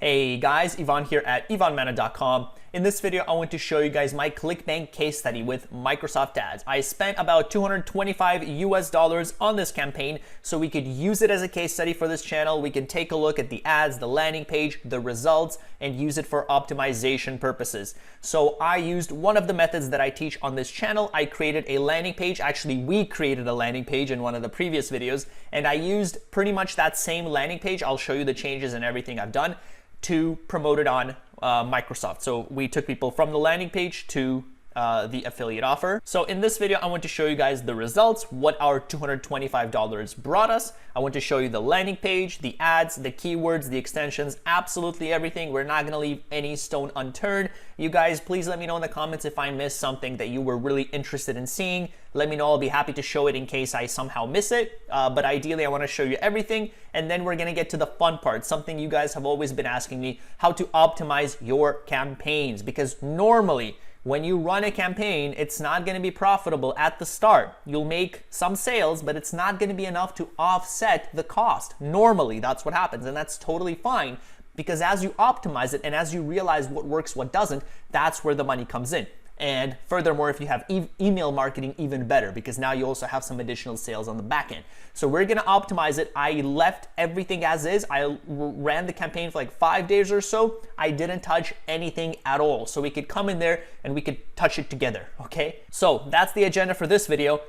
Hey guys, Ivan here at ivanmana.com. In this video, I want to show you guys my ClickBank case study with Microsoft ads. I spent about $225 on this campaign, so we could use it as a case study for this channel. We can take a look at the ads, the landing page, the results, and use it for optimization purposes. So I used one of the methods that I teach on this channel. I created a landing page. Actually, we created a landing page in one of the previous videos, and I used pretty much that same landing page. I'll show you the changes and everything I've done to promote it on Microsoft. So we took people from the landing page to the affiliate offer. So in this video, I want to show you guys the results, what our $225 brought us. I want to show you the landing page, the ads, the keywords, the extensions, absolutely everything. We're not gonna leave any stone unturned. You guys, please let me know in the comments if I missed something that you were really interested in seeing. Let me know, I'll be happy to show it in case I somehow miss it. But ideally, I wanna show you everything. And then we're gonna get to the fun part, something you guys have always been asking me, how to optimize your campaigns. Because normally, when you run a campaign, it's not going to be profitable at the start. You'll make some sales, but it's not going to be enough to offset the cost. Normally, that's what happens, and that's totally fine, because as you optimize it and as you realize what works, what doesn't, that's where the money comes in. And furthermore, if you have email marketing, even better, because now you also have some additional sales on the back end. So we're gonna optimize it. I left everything as is. I ran the campaign for like 5 days or so. I didn't touch anything at all. So we could come in there and we could touch it together, okay? So that's the agenda for this video.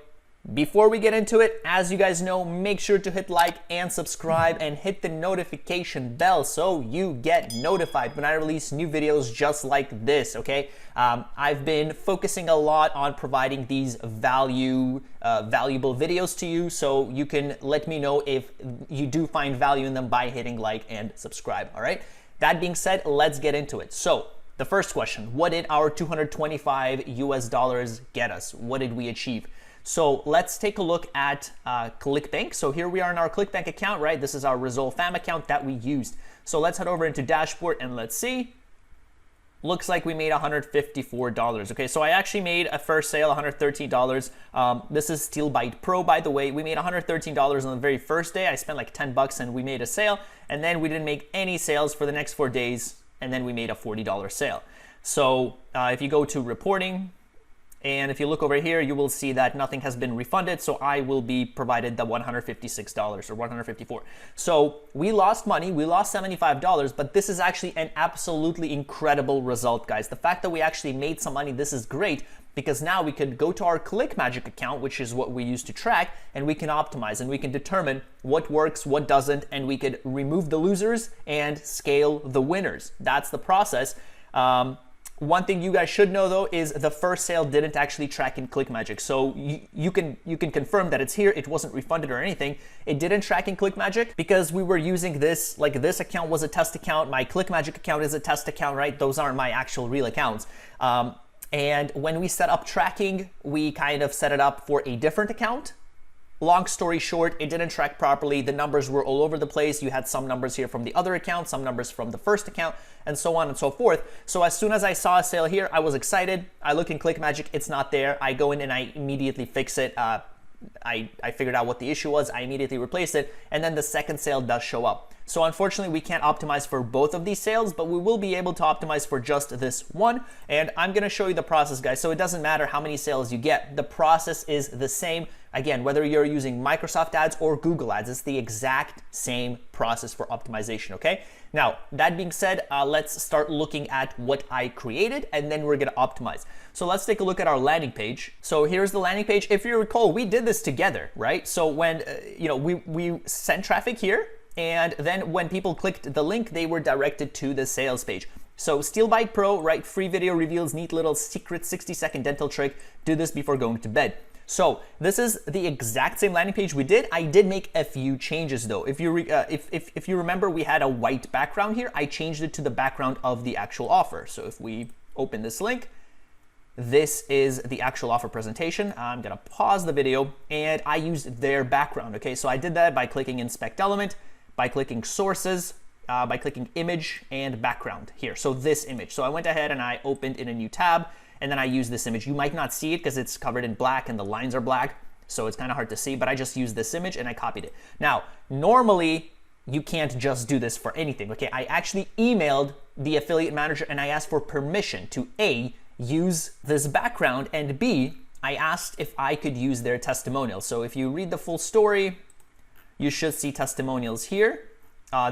Before we get into it, as you guys know, make sure to hit like and subscribe and hit the notification bell so you get notified when I release new videos just like this, okay? I've been focusing a lot on providing these valuable videos to you, so you can let me know if you do find value in them by hitting like and subscribe, all right? That being said, let's get into it. So the first question, what did our $225 get us? What did we achieve? So let's take a look at ClickBank. So here we are in our ClickBank account, right? This is our Resolve Fam account that we used. So let's head over into dashboard and let's see. Looks like we made $154. Okay, so I actually made a first sale, $113. This is SteelBite Pro, by the way. We made $113 on the very first day. I spent like 10 bucks and we made a sale. And then we didn't make any sales for the next 4 days. And then we made a $40 sale. So if you go to reporting, and if you look over here, you will see that nothing has been refunded. So I will be provided the $156 or $154. So we lost money, we lost $75, but this is actually an absolutely incredible result, guys. The fact that we actually made some money, this is great, because now we could go to our ClickMagick account, which is what we use to track, and we can optimize and we can determine what works, what doesn't, and we could remove the losers and scale the winners. That's the process. One thing you guys should know though is the first sale didn't actually track in ClickMagick. So you can confirm that it's here. It wasn't refunded or anything. It didn't track in ClickMagick because we were using this, like this account was a test account. My ClickMagick account is a test account, right? Those aren't my actual real accounts. And when we set up tracking, we kind of set it up for a different account. Long story short, it didn't track properly. The numbers were all over the place. You had some numbers here from the other account, some numbers from the first account, and so on and so forth. So as soon as I saw a sale here, I was excited. I look in ClickMagick, it's not there. I go in and I immediately fix it. I figured out what the issue was. I immediately replaced it, and then the second sale does show up. So unfortunately, we can't optimize for both of these sales, but we will be able to optimize for just this one. And I'm gonna show you the process, guys. So it doesn't matter how many sales you get. The process is the same. Again, whether you're using Microsoft ads or Google ads, it's the exact same process for optimization, okay? Now, that being said, let's start looking at what I created, and then we're gonna optimize. So let's take a look at our landing page. So here's the landing page. If you recall, we did this together, right? So when, we sent traffic here, and then when people clicked the link, they were directed to the sales page. So SteelBite Pro, right? Free video reveals neat little secret 60-second dental trick. Do this before going to bed. So this is the exact same landing page we did. I did make a few changes though. If you remember, we had a white background here. I changed it to the background of the actual offer. So if we open this link, this is the actual offer presentation. I'm gonna pause the video, and I used their background. Okay, so I did that by clicking Inspect Element, by clicking Sources, by clicking Image and Background here. So this image. So I went ahead and I opened in a new tab, and then I use this image. You might not see it because it's covered in black and the lines are black, so it's kind of hard to see, but I just used this image and I copied it. Now, normally you can't just do this for anything, okay? I actually emailed the affiliate manager and I asked for permission to A, use this background, and B, I asked if I could use their testimonials. So if you read the full story, you should see testimonials here.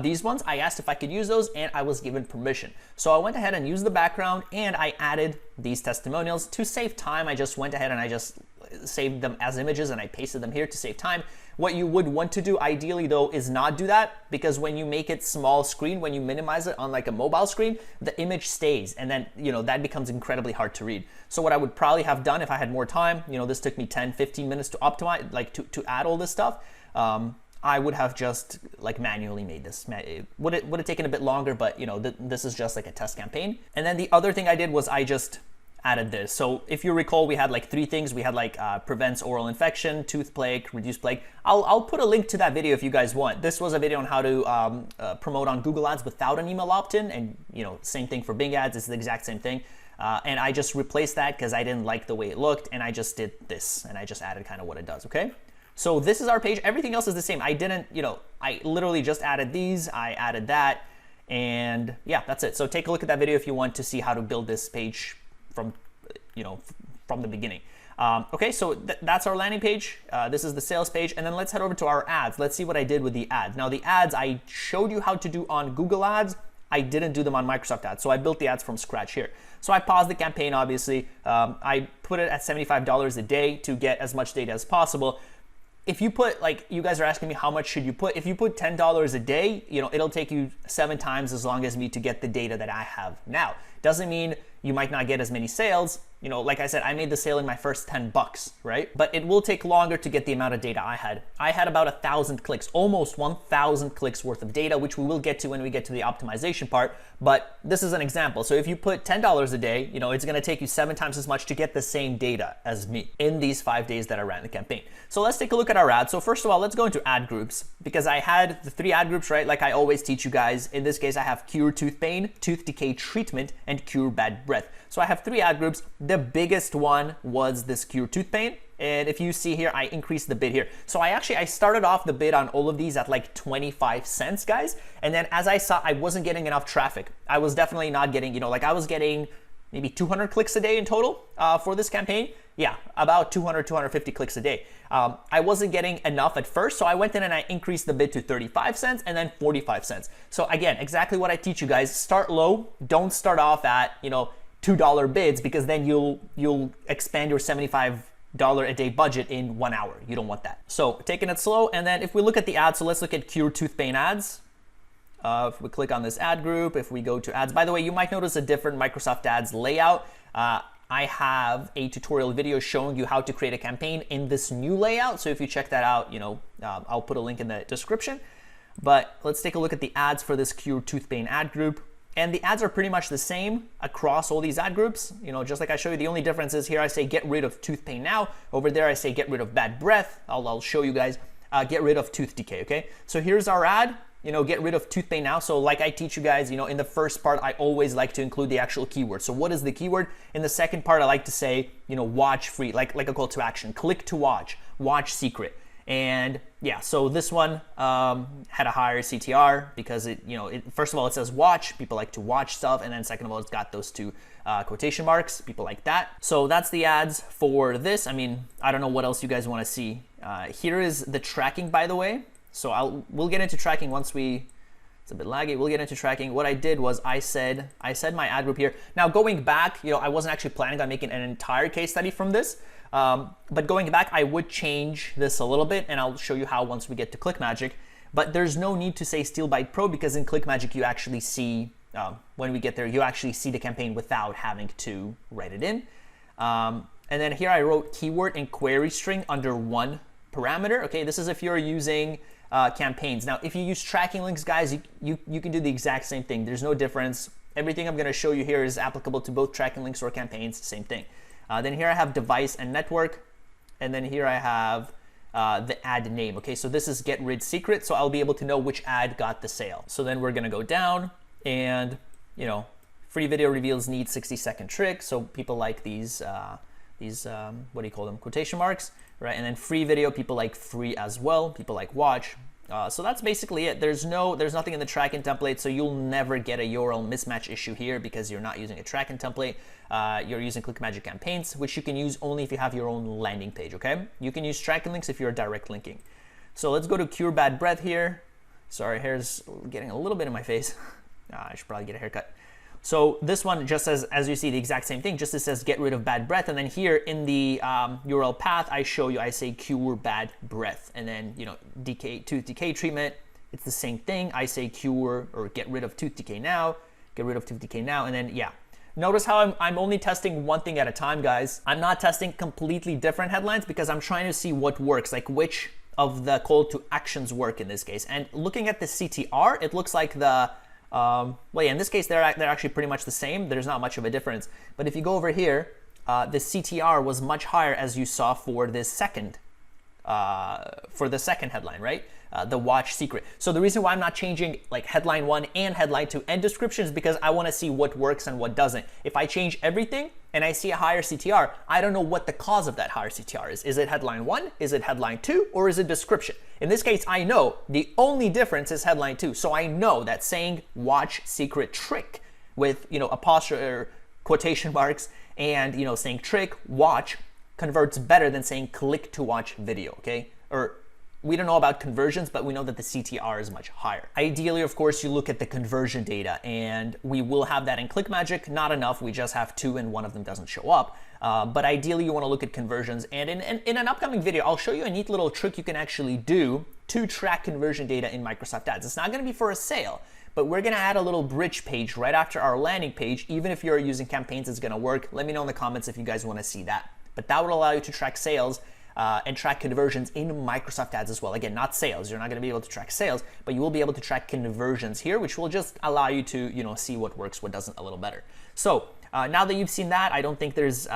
These ones, I asked if I could use those and I was given permission. So I went ahead and used the background and I added these testimonials. To save time, I just went ahead and I just saved them as images and I pasted them here to save time. What you would want to do ideally though is not do that, because when you make it small screen, when you minimize it on like a mobile screen, the image stays and then, that becomes incredibly hard to read. So what I would probably have done if I had more time, this took me 10, 15 minutes to optimize, like to add all this stuff. I would have just like manually made this. It would have taken a bit longer, but this is just like a test campaign. And then the other thing I did was I just added this. So if you recall, we had like 3 things. We had like prevents oral infection, tooth plague, reduce plague. I'll put a link to that video if you guys want. This was a video on how to promote on Google Ads without an email opt-in, and same thing for Bing ads. It's the exact same thing. And I just replaced that because I didn't like the way it looked, and I just did this, and I just added kind of what it does. Okay. So this is our page. Everything else is the same. I didn't, I literally just added these. I added that, and yeah, that's it. So take a look at that video if you want to see how to build this page from, from the beginning. Okay, so that's our landing page. This is the sales page, and then let's head over to our ads. Let's see what I did with the ads. Now the ads I showed you how to do on Google Ads. I didn't do them on Microsoft Ads, so I built the ads from scratch here. So I paused the campaign, obviously. I put it at $75 a day to get as much data as possible. If you put, like, you guys are asking me how much should you put? If you put $10 a day, it'll take you 7 times as long as me to get the data that I have now. Doesn't mean you might not get as many sales. Like I said, I made the sale in my first 10 bucks, right? But it will take longer to get the amount of data I had. I had about 1,000 clicks, almost 1,000 clicks worth of data, which we will get to when we get to the optimization part. But this is an example. So if you put $10 a day, it's gonna take you 7 times as much to get the same data as me in these 5 days that I ran the campaign. So let's take a look at our ads. So first of all, let's go into ad groups, because I had the 3 ad groups, right? Like I always teach you guys. In this case, I have cure tooth pain, tooth decay treatment, and cure bad breath. So I have 3 ad groups. The biggest one was this cure tooth pain. And if you see here, I increased the bid here. So I started off the bid on all of these at like 25 cents, guys. And then as I saw, I wasn't getting enough traffic. I was definitely not getting, like I was getting maybe 200 clicks a day in total for this campaign. Yeah, about 200, 250 clicks a day. I wasn't getting enough at first, so I went in and I increased the bid to 35 cents and then 45 cents. So again, exactly what I teach you guys. Start low. Don't start off at, $2 bids, because then you'll expand your $75 a day budget in 1 hour. You don't want that. So taking it slow. And then if we look at the ads, so let's look at cure tooth pain ads. If we click on this ad group, if we go to ads, by the way, you might notice a different Microsoft Ads layout. I have a tutorial video showing you how to create a campaign in this new layout. So if you check that out, I'll put a link in the description. But let's take a look at the ads for this cure tooth pain ad group. And the ads are pretty much the same across all these ad groups. Just like I showed you, the only difference is here I say get rid of tooth pain now. Over there I say get rid of bad breath. I'll show you guys get rid of tooth decay, okay? So here's our ad, get rid of tooth pain now. So like I teach you guys, in the first part, I always like to include the actual keyword. So what is the keyword? In the second part, I like to say, watch free, like a call to action, click to watch secret. And yeah, so this one had a higher CTR because first of all, it says watch. People like to watch stuff. And then second of all, it's got those 2 quotation marks. People like that. So that's the ads for this. I mean, I don't know what else you guys want to see. Here is the tracking, by the way. So we'll get into tracking once it's a bit laggy. We'll get into tracking. What I did was I said my ad group here. Now going back, I wasn't actually planning on making an entire case study from this. But going back, I would change this a little bit, and I'll show you how once we get to ClickMagick. But there's no need to say SteelBite Pro, because in ClickMagick you actually see, when we get there, you actually see the campaign without having to write it in. And then here I wrote keyword and query string under 1 parameter. Okay, this is if you're using campaigns. Now, if you use tracking links, guys, you can do the exact same thing. There's no difference. Everything I'm going to show you here is applicable to both tracking links or campaigns, same thing. Then here I have device and network, and then here I have the ad name. Okay, so this is get rid secret, so I'll be able to know which ad got the sale. So then we're gonna go down, and free video reveals need 60-second trick. So people like these what do you call them? Quotation marks, right? And then free video, people like free as well. People like watch. So that's basically it. There's nothing in the tracking template, so you'll never get a URL mismatch issue here because you're not using a tracking template. You're using ClickMagick campaigns, which you can use only if you have your own landing page, okay? You can use tracking links if you're direct linking. So let's go to Cure Bad Breath here. Sorry, hair's getting a little bit in my face. I should probably get a haircut. So this one just says, as you see, the exact same thing. Just it says get rid of bad breath, and then here in the URL path, I show you, I say cure bad breath, and then tooth decay treatment. It's the same thing. I say cure or get rid of tooth decay now, get rid of tooth decay now, and then yeah. Notice how I'm only testing one thing at a time, guys. I'm not testing completely different headlines because I'm trying to see what works, like which of the call to actions work in this case. And looking at the CTR, it looks like the well, yeah, in this case, they're actually pretty much the same. There's not much of a difference. But if you go over here, the CTR was much higher, as you saw for this second headline, right? The watch secret. So the reason why I'm not changing like headline 1 and headline 2 and description is because I want to see what works and what doesn't. If I change everything and I see a higher CTR, I don't know what the cause of that higher CTR is. Is it headline 1? Is it headline 2? Or is it description? In this case, I know the only difference is headline 2. So I know that saying watch secret trick with, apostrophe or quotation marks and, saying trick, watch converts better than saying click to watch video, okay? Or we don't know about conversions, but we know that the CTR is much higher. Ideally, of course, you look at the conversion data, and we will have that in ClickMagick. Not enough. We just have 2 and one of them doesn't show up. But ideally, you want to look at conversions. And in an upcoming video, I'll show you a neat little trick you can actually do to track conversion data in Microsoft Ads. It's not going to be for a sale, but we're going to add a little bridge page right after our landing page. Even if you're using campaigns, it's going to work. Let me know in the comments if you guys want to see that. But that would allow you to track sales and track conversions in Microsoft Ads as well. Again, not sales. You're not going to be able to track sales, but you will be able to track conversions here, which will just allow you to, see what works, what doesn't a little better. So now that you've seen that, I don't think there's,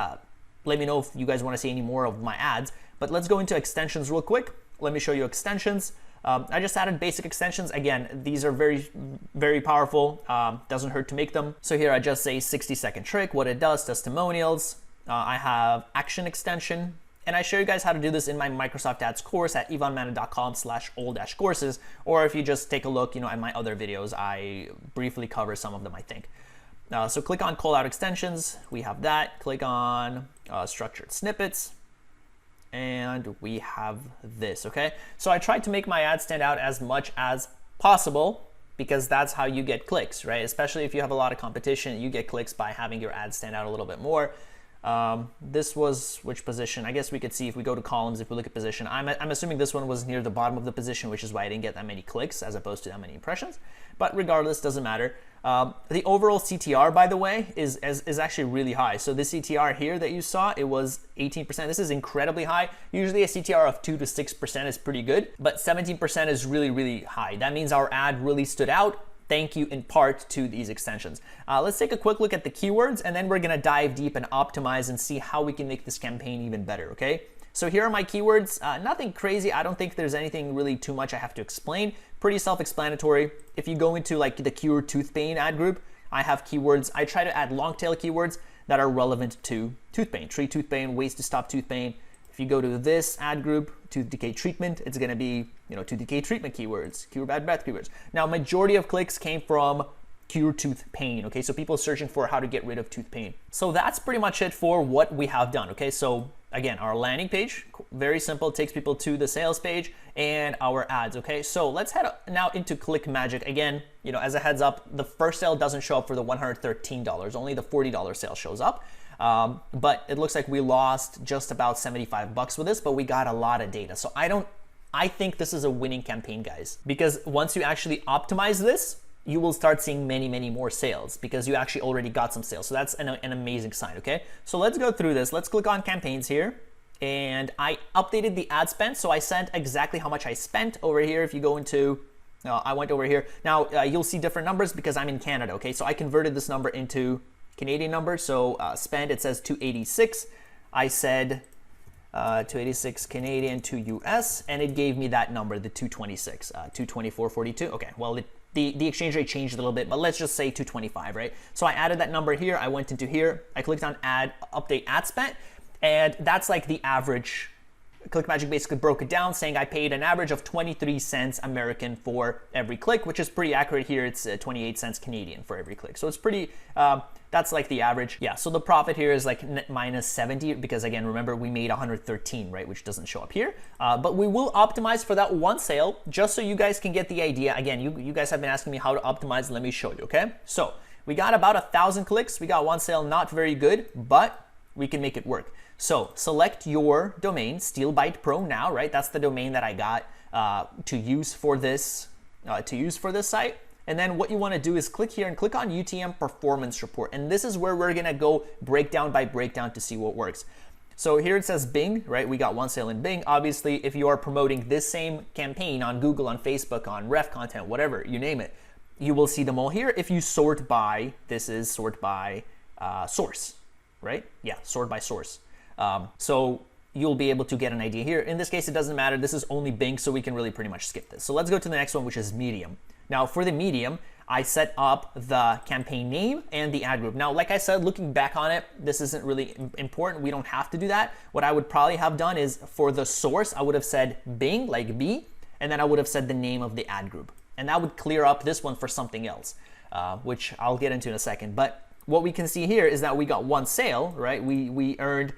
let me know if you guys want to see any more of my ads, but let's go into extensions real quick. Let me show you extensions. I just added basic extensions. Again, these are very, very powerful. Doesn't hurt to make them. So here I just say 60-second trick, what it does, testimonials. I have action extension. And I show you guys how to do this in my Microsoft Ads course at ivanmana.com/all-courses. Or if you just take a look, at my other videos, I briefly cover some of them, I think. So click on call out extensions. We have that. Click on structured snippets. And we have this, okay? So I tried to make my ad stand out as much as possible because that's how you get clicks, right? Especially if you have a lot of competition, you get clicks by having your ad stand out a little bit more. This was which position? I guess we could see if we go to columns, if we look at position. I'm assuming this one was near the bottom of the position, which is why I didn't get that many clicks as opposed to that many impressions. But regardless, doesn't matter. The overall CTR, by the way, is actually really high. So this CTR here that you saw, it was 18%. This is incredibly high. Usually a CTR of 2 to 6% is pretty good, but 17% is really, really high. That means our ad really stood out. Thank you in part to these extensions. Let's take a quick look at the keywords, and then we're gonna dive deep and optimize and see how we can make this campaign even better, okay? So here are my keywords. Nothing crazy. I don't think there's anything really too much I have to explain. Pretty self-explanatory. If you go into like the cure tooth pain ad group, I have keywords. I try to add long tail keywords that are relevant to tooth pain, treat tooth pain, ways to stop tooth pain. If you go to this ad group, tooth decay treatment, it's gonna be, tooth decay treatment keywords, cure bad breath keywords. Now, majority of clicks came from cure tooth pain, okay? So people searching for how to get rid of tooth pain. So that's pretty much it for what we have done, okay? So again, our landing page, very simple, takes people to the sales page and our ads, okay? So let's head now into ClickMagick. Again, as a heads up, the first sale doesn't show up for the $113, only the $40 sale shows up. But it looks like we lost just about 75 bucks with this, but we got a lot of data. So I think this is a winning campaign, guys, because once you actually optimize this, you will start seeing many, many more sales because you actually already got some sales. So that's an amazing sign, okay? So let's go through this. Let's click on campaigns here. And I updated the ad spend. So I sent exactly how much I spent over here. If you go into, I went over here. Now you'll see different numbers because I'm in Canada, okay? So I converted this number into Canadian number. So spend, it says 286. I said 286 Canadian to US, and it gave me that number, the 226, 224.42. Okay, well, the exchange rate changed a little bit, but let's just say 225, right? So I added that number here. I went into here. I clicked on update ad spend, and that's like the average ClickMagic basically broke it down saying I paid an average of 23 cents American for every click, which is pretty accurate here. It's 28 cents Canadian for every click. So it's pretty, that's like the average. Yeah, so the profit here is like net minus 70 because again, remember we made 113, right? Which doesn't show up here. But we will optimize for that one sale just so you guys can get the idea. Again, you guys have been asking me how to optimize. Let me show you, okay? So we got about 1,000 clicks. We got one sale, not very good, but we can make it work. So select your domain, SteelByte Pro now, right? That's the domain that I got to use for this site. And then what you want to do is click here and click on UTM Performance Report. And this is where we're going to go breakdown by breakdown to see what works. So here it says Bing, right? We got one sale in Bing. Obviously, if you are promoting this same campaign on Google, on Facebook, on Ref Content, whatever, you name it, you will see them all here. If you sort by, this is sort by source, right? Yeah, sort by source. So you'll be able to get an idea here. In this case, it doesn't matter. This is only Bing, so we can really pretty much skip this. So let's go to the next one, which is Medium. Now for the Medium, I set up the campaign name and the ad group. Now, like I said, looking back on it, this isn't really important. We don't have to do that. What I would probably have done is for the source, I would have said Bing, like B, and then I would have said the name of the ad group. And that would clear up this one for something else, which I'll get into in a second. But what we can see here is that we got one sale, right? We earned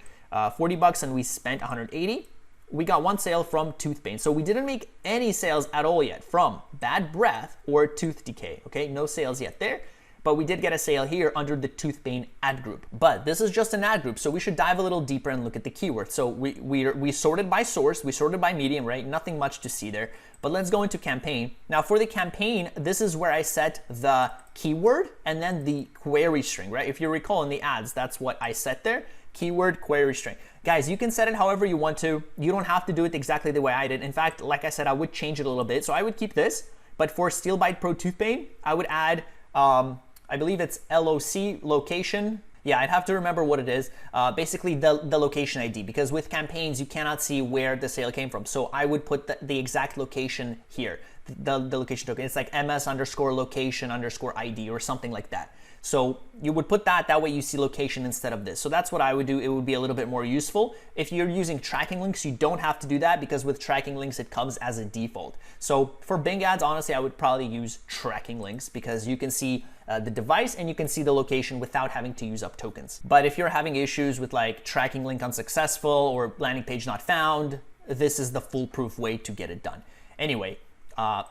40 bucks and we spent 180. We got one sale from tooth pain. So we didn't make any sales at all yet from bad breath or tooth decay, okay? No sales yet there, but we did get a sale here under the tooth pain ad group. But this is just an ad group, so we should dive a little deeper and look at the keywords. So we sorted by source, we sorted by medium, right? Nothing much to see there, but let's go into campaign. Now for the campaign, this is where I set the keyword and then the query string, right? If you recall in the ads, that's what I set there. Keyword, query string. Guys, you can set it however you want to. You don't have to do it exactly the way I did. In fact, like I said, I would change it a little bit. So I would keep this, but for SteelByte Pro Tooth Pain, I would add, I believe it's LOC, location. Yeah, I'd have to remember what it is. Basically the location ID, because with campaigns, you cannot see where the sale came from. So I would put the exact location here, the location token. It's like MS underscore location underscore ID or something like that. So you would put that way you see location instead of this. So that's what I would do. It would be a little bit more useful. If you're using tracking links, you don't have to do that because with tracking links, it comes as a default. So for Bing ads, honestly, I would probably use tracking links because you can see the device and you can see the location without having to use up tokens. But if you're having issues with like tracking link unsuccessful or landing page not found, this is the foolproof way to get it done. Anyway,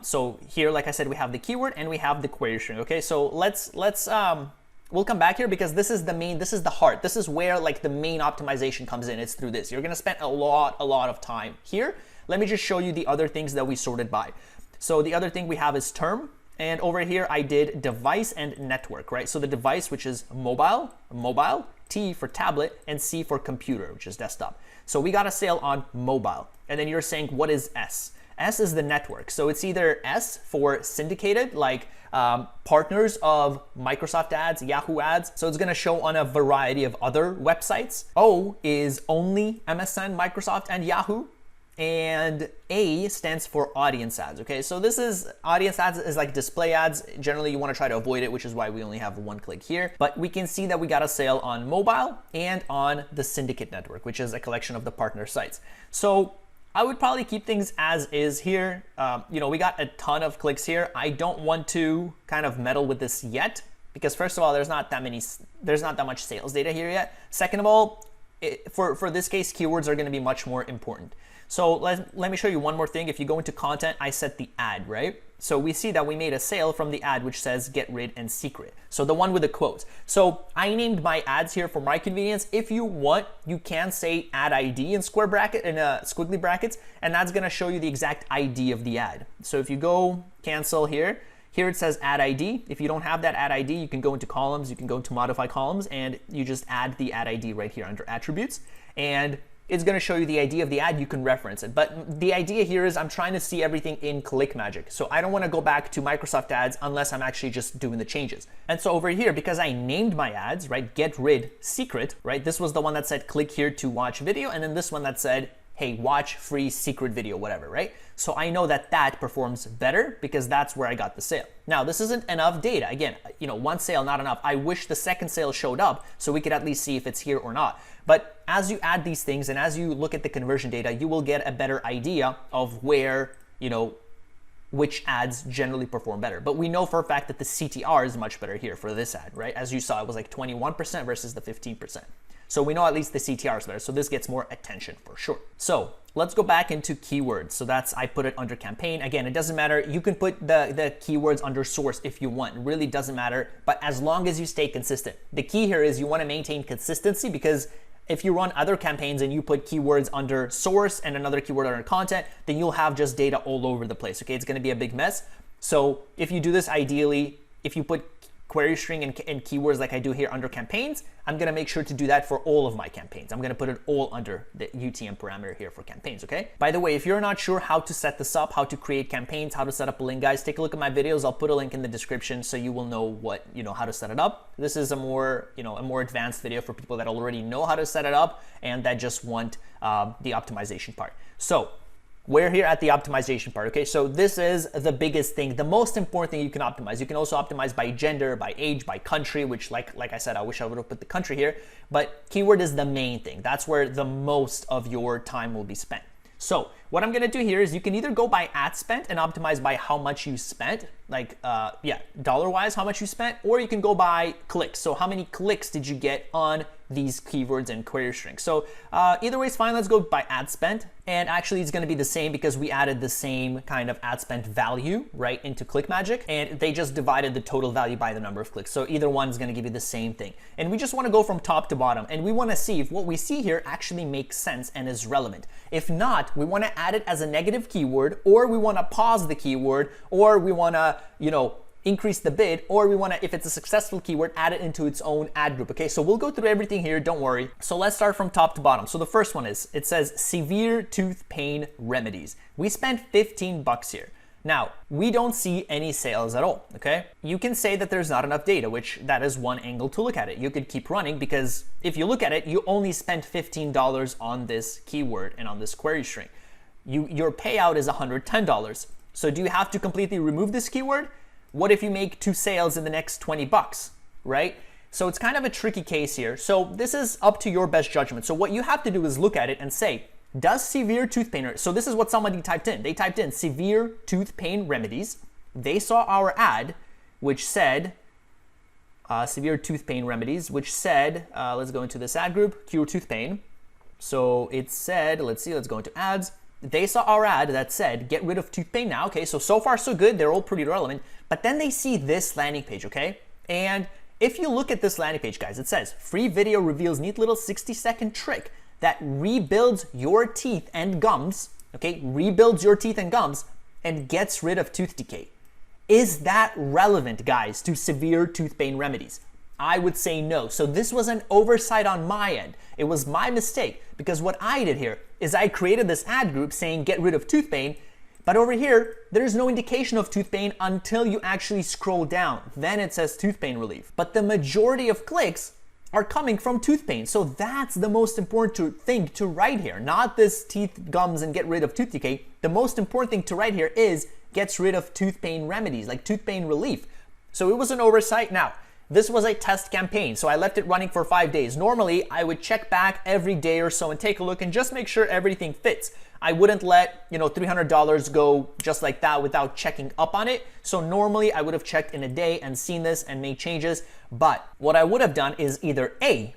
so here, like I said, we have the keyword and we have the query string. Okay, so we'll come back here because this is the heart. This is where like the main optimization comes in. It's through this. You're gonna spend a lot of time here. Let me just show you the other things that we sorted by. So the other thing we have is term, and over here I did device and network, right? So the device, which is mobile, T for tablet, and C for computer, which is desktop. So we got a sale on mobile, and then you're saying, what is S? S is the network. So it's either S for syndicated, like partners of Microsoft ads, Yahoo ads. So it's gonna show on a variety of other websites. O is only MSN, Microsoft, and Yahoo. And A stands for audience ads, okay? So this is, audience ads is like display ads. Generally, you wanna try to avoid it, which is why we only have one click here. But we can see that we got a sale on mobile and on the syndicate network, which is a collection of the partner sites. So I would probably keep things as is here. You know, we got a ton of clicks here. I don't want to kind of meddle with this yet because first of all, there's not that much sales data here yet. Second of all, for this case, keywords are gonna be much more important. So let me show you one more thing. If you go into content, I set the ad, right? So we see that we made a sale from the ad, which says get rid and secret. So the one with the quotes. So I named my ads here for my convenience. If you want, you can say ad ID in squiggly brackets, and that's gonna show you the exact ID of the ad. So if you go cancel here it says ad ID. If you don't have that ad ID, you can go into columns, you can go into modify columns, and you just add the ad ID right here under attributes. And it's going to show you the ID of the ad. You can reference it. But the idea here is I'm trying to see everything in ClickMagic. So I don't want to go back to Microsoft ads unless I'm actually just doing the changes. And so over here, because I named my ads, right, get rid secret, right? This was the one that said click here to watch video. And then this one that said, hey, watch free secret video, whatever, right? So I know that that performs better because that's where I got the sale. Now, this isn't enough data. Again, you know, one sale, not enough. I wish the second sale showed up so we could at least see if it's here or not. But as you add these things and as you look at the conversion data, you will get a better idea of where, you know, which ads generally perform better. But we know for a fact that the CTR is much better here for this ad, right? As you saw, it was like 21% versus the 15%. So we know at least the CTR is better. So this gets more attention for sure. So let's go back into keywords. So that's, I put it under campaign. Again, it doesn't matter. You can put the keywords under source if you want. It really doesn't matter. But as long as you stay consistent. The key here is you want to maintain consistency, because if you run other campaigns and you put keywords under source and another keyword under content, then you'll have just data all over the place. Okay, it's going to be a big mess. So if you do this, ideally, if you put query string and keywords like I do here under campaigns, I'm going to make sure to do that for all of my campaigns. I'm going to put it all under the UTM parameter here for campaigns, okay? By the way, if you're not sure how to set this up, how to create campaigns, how to set up a link, guys, take a look at my videos. I'll put a link in the description so you will know what, you know, how to set it up. This is a more, you know, a more advanced video for people that already know how to set it up and that just want the optimization part. So we're here at the optimization part, okay? So this is the biggest thing, the most important thing you can optimize. You can also optimize by gender, by age, by country, which like I said, I wish I would have put the country here, but keyword is the main thing. That's where the most of your time will be spent. So what I'm gonna do here is you can either go by ad spent and optimize by how much you spent, like, dollar-wise, how much you spent, or you can go by clicks. So how many clicks did you get on these keywords and query strings? So either way is fine. Let's go by ad spent. And actually it's gonna be the same because we added the same kind of ad spent value right into ClickMagick, and they just divided the total value by the number of clicks. So either one is gonna give you the same thing. And we just wanna go from top to bottom, and we wanna see if what we see here actually makes sense and is relevant. If not, we wanna add it as a negative keyword, or we wanna pause the keyword, or we wanna, you know, increase the bid, or we want to, if it's a successful keyword, add it into its own ad group. Okay, so we'll go through everything here, don't worry. So let's start from top to bottom. So the first one is, it says severe tooth pain remedies. We spent 15 bucks here. Now, we don't see any sales at all, okay? You can say that there's not enough data, which that is one angle to look at it. You could keep running because if you look at it, you only spent $15 on this keyword and on this query string. Your payout is $110. So do you have to completely remove this keyword? What if you make 2 sales in the next 20 bucks, right? So it's kind of a tricky case here. So this is up to your best judgment. So what you have to do is look at it and say, does severe tooth pain, so this is what somebody typed in. They typed in severe tooth pain remedies. They saw our ad, which said, severe tooth pain remedies, which said, let's go into this ad group, cure tooth pain. So it said, let's go into ads. They saw our ad that said, get rid of tooth pain now. Okay, so far so good. They're all pretty relevant. But then they see this landing page, okay? And if you look at this landing page, guys, it says, free video reveals neat little 60-second trick that rebuilds your teeth and gums, okay? Rebuilds your teeth and gums and gets rid of tooth decay. Is that relevant, guys, to severe tooth pain remedies? I would say no. So this was an oversight on my end. It was my mistake because what I did here is I created this ad group saying get rid of tooth pain, but over here, there's no indication of tooth pain until you actually scroll down. Then it says tooth pain relief. But the majority of clicks are coming from tooth pain. So that's the most important thing to write here, not this teeth, gums, and get rid of tooth decay. The most important thing to write here is gets rid of tooth pain remedies, like tooth pain relief. So it was an oversight. Now, this was a test campaign, so I left it running for 5 days. Normally, I would check back every day or so and take a look and just make sure everything fits. I wouldn't let, you know, $300 go just like that without checking up on it. So normally I would have checked in a day and seen this and made changes. But what I would have done is either A,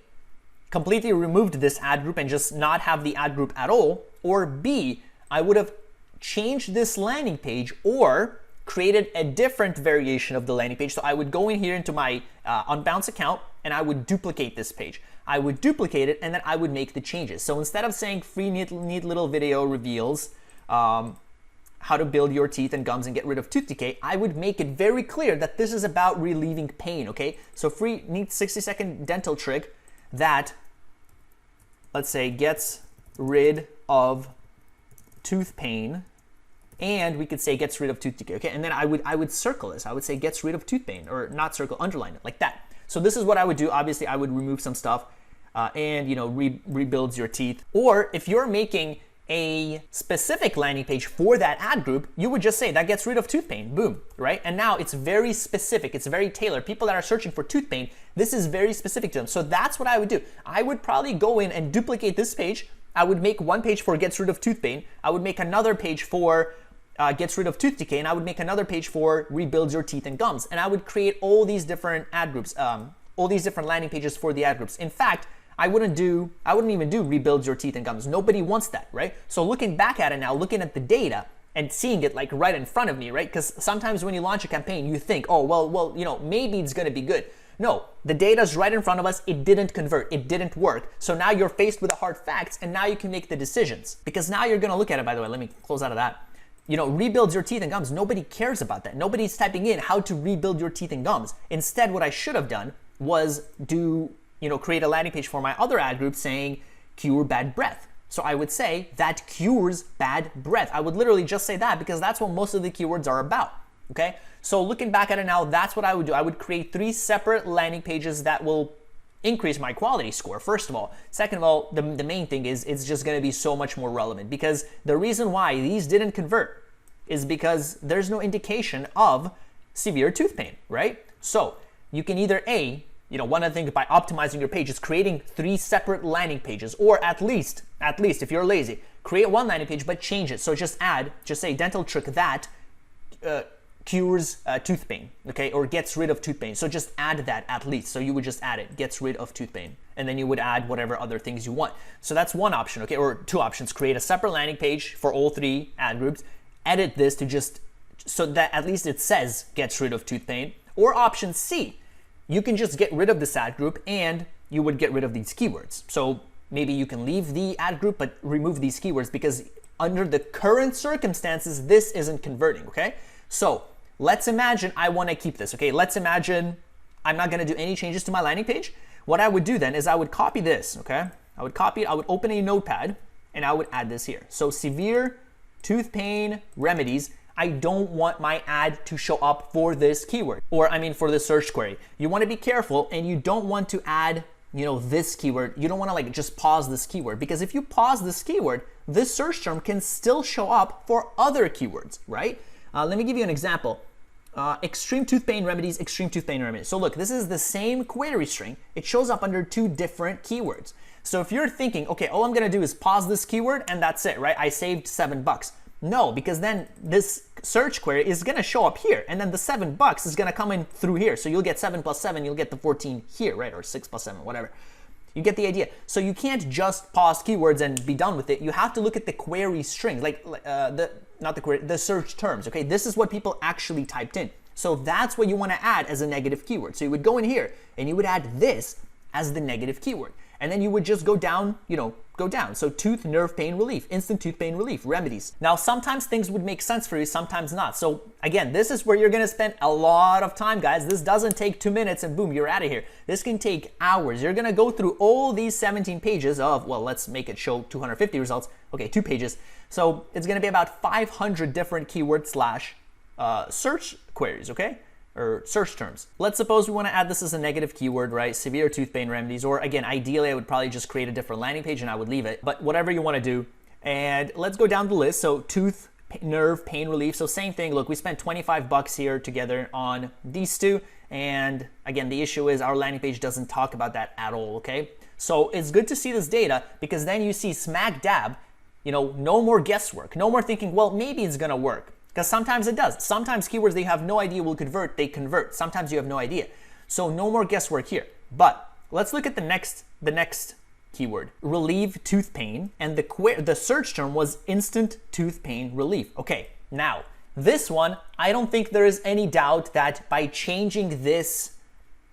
completely removed this ad group and just not have the ad group at all, or B, I would have changed this landing page or created a different variation of the landing page. So I would go in here into my Unbounce account and I would duplicate this page. I would duplicate it and then I would make the changes. So instead of saying free neat little video reveals how to build your teeth and gums and get rid of tooth decay, I would make it very clear that this is about relieving pain, okay? So free neat 60-second dental trick that, let's say, gets rid of tooth pain, and we could say gets rid of tooth decay, okay? And then I would circle this. I would say gets rid of tooth pain, or not circle, underline it like that. So this is what I would do. Obviously, I would remove some stuff and, you know, rebuilds your teeth. Or if you're making a specific landing page for that ad group, you would just say that gets rid of tooth pain, boom, right? And now it's very specific, it's very tailored. People that are searching for tooth pain, this is very specific to them. So that's what I would do. I would probably go in and duplicate this page. I would make one page for gets rid of tooth pain. I would make another page for gets rid of tooth decay, and I would make another page for rebuilds your teeth and gums. And I would create all these different ad groups, all these different landing pages for the ad groups. In fact, I wouldn't even do rebuilds your teeth and gums. Nobody wants that, right? So looking back at it now, looking at the data and seeing it like right in front of me, right? Because sometimes when you launch a campaign, you think, oh, well, you know, maybe it's gonna be good. No, the data's right in front of us. It didn't convert, it didn't work. So now you're faced with the hard facts, and now you can make the decisions. Because now you're gonna look at it, by the way, let me close out of that. You know, rebuilds your teeth and gums, nobody cares about that. Nobody's typing in how to rebuild your teeth and gums. Instead, what I should have done was create a landing page for my other ad group saying cure bad breath. So I would say that cures bad breath. I would literally just say that because that's what most of the keywords are about, okay? So looking back at it now, that's what I would do. I would create 3 separate landing pages that will increase my quality score, first of all. Second of all, the main thing is it's just gonna be so much more relevant, because the reason why these didn't convert is because there's no indication of severe tooth pain, right? So you can either one of the things by optimizing your page is creating 3 separate landing pages, or at least if you're lazy, create one landing page but change it. So just say dental trick that cures tooth pain, okay, or gets rid of tooth pain. So just add that at least. So you would just add it, gets rid of tooth pain, and then you would add whatever other things you want. So that's one option, okay, or 2 options. Create a separate landing page for all 3 ad groups, edit this to just so that at least it says gets rid of tooth pain. Or option C, you can just get rid of this ad group and you would get rid of these keywords. So maybe you can leave the ad group but remove these keywords, because under the current circumstances, this isn't converting, okay? So let's imagine I want to keep this, okay? Let's imagine I'm not going to do any changes to my landing page. What I would do then is I would copy this, okay? I would copy it, I would open a notepad, and I would add this here. So severe tooth pain remedies. I don't want my ad to show up for this keyword, or for this search query. You want to be careful, and you don't want to add, this keyword. You don't want to just pause this keyword, because if you pause this keyword, this search term can still show up for other keywords, right? Let me give you an example. Extreme tooth pain remedies, extreme tooth pain remedies. So look, this is the same query string. It shows up under 2 different keywords. So if you're thinking, okay, all I'm gonna do is pause this keyword and that's it, right? I saved $7. No, because then this search query is gonna show up here, and then the $7 is gonna come in through here. So you'll get 7 plus 7, you'll get the 14 here, right? Or 6 plus 7, whatever. You get the idea. So you can't just pause keywords and be done with it. You have to look at the query strings, the search terms, okay? This is what people actually typed in. So that's what you want to add as a negative keyword. So you would go in here and you would add this as the negative keyword. And then you would just go down, go down. So tooth nerve pain relief, instant tooth pain relief, remedies. Now, sometimes things would make sense for you, sometimes not. So again, this is where you're gonna spend a lot of time, guys. This doesn't take 2 minutes and boom, you're out of here. This can take hours. You're gonna go through all these 17 pages of, well, let's make it show 250 results. Okay, 2 pages. So it's gonna be about 500 different keyword slash search queries, okay? Or search terms. Let's suppose we want to add this as a negative keyword, right? Severe tooth pain remedies, or again, ideally I would probably just create a different landing page and I would leave it, but whatever you want to do. And let's go down the list. So tooth nerve pain relief. So same thing. Look, we spent $25 here together on these 2. And again, the issue is our landing page doesn't talk about that at all, okay? So it's good to see this data, because then you see smack dab, no more guesswork, no more thinking, well, maybe it's gonna work. Because sometimes it does. Sometimes keywords they have no idea will convert, they convert. Sometimes you have no idea. So no more guesswork here. But let's look at the next keyword, relieve tooth pain, and the search term was instant tooth pain relief. Okay, now this one, I don't think there is any doubt that by changing this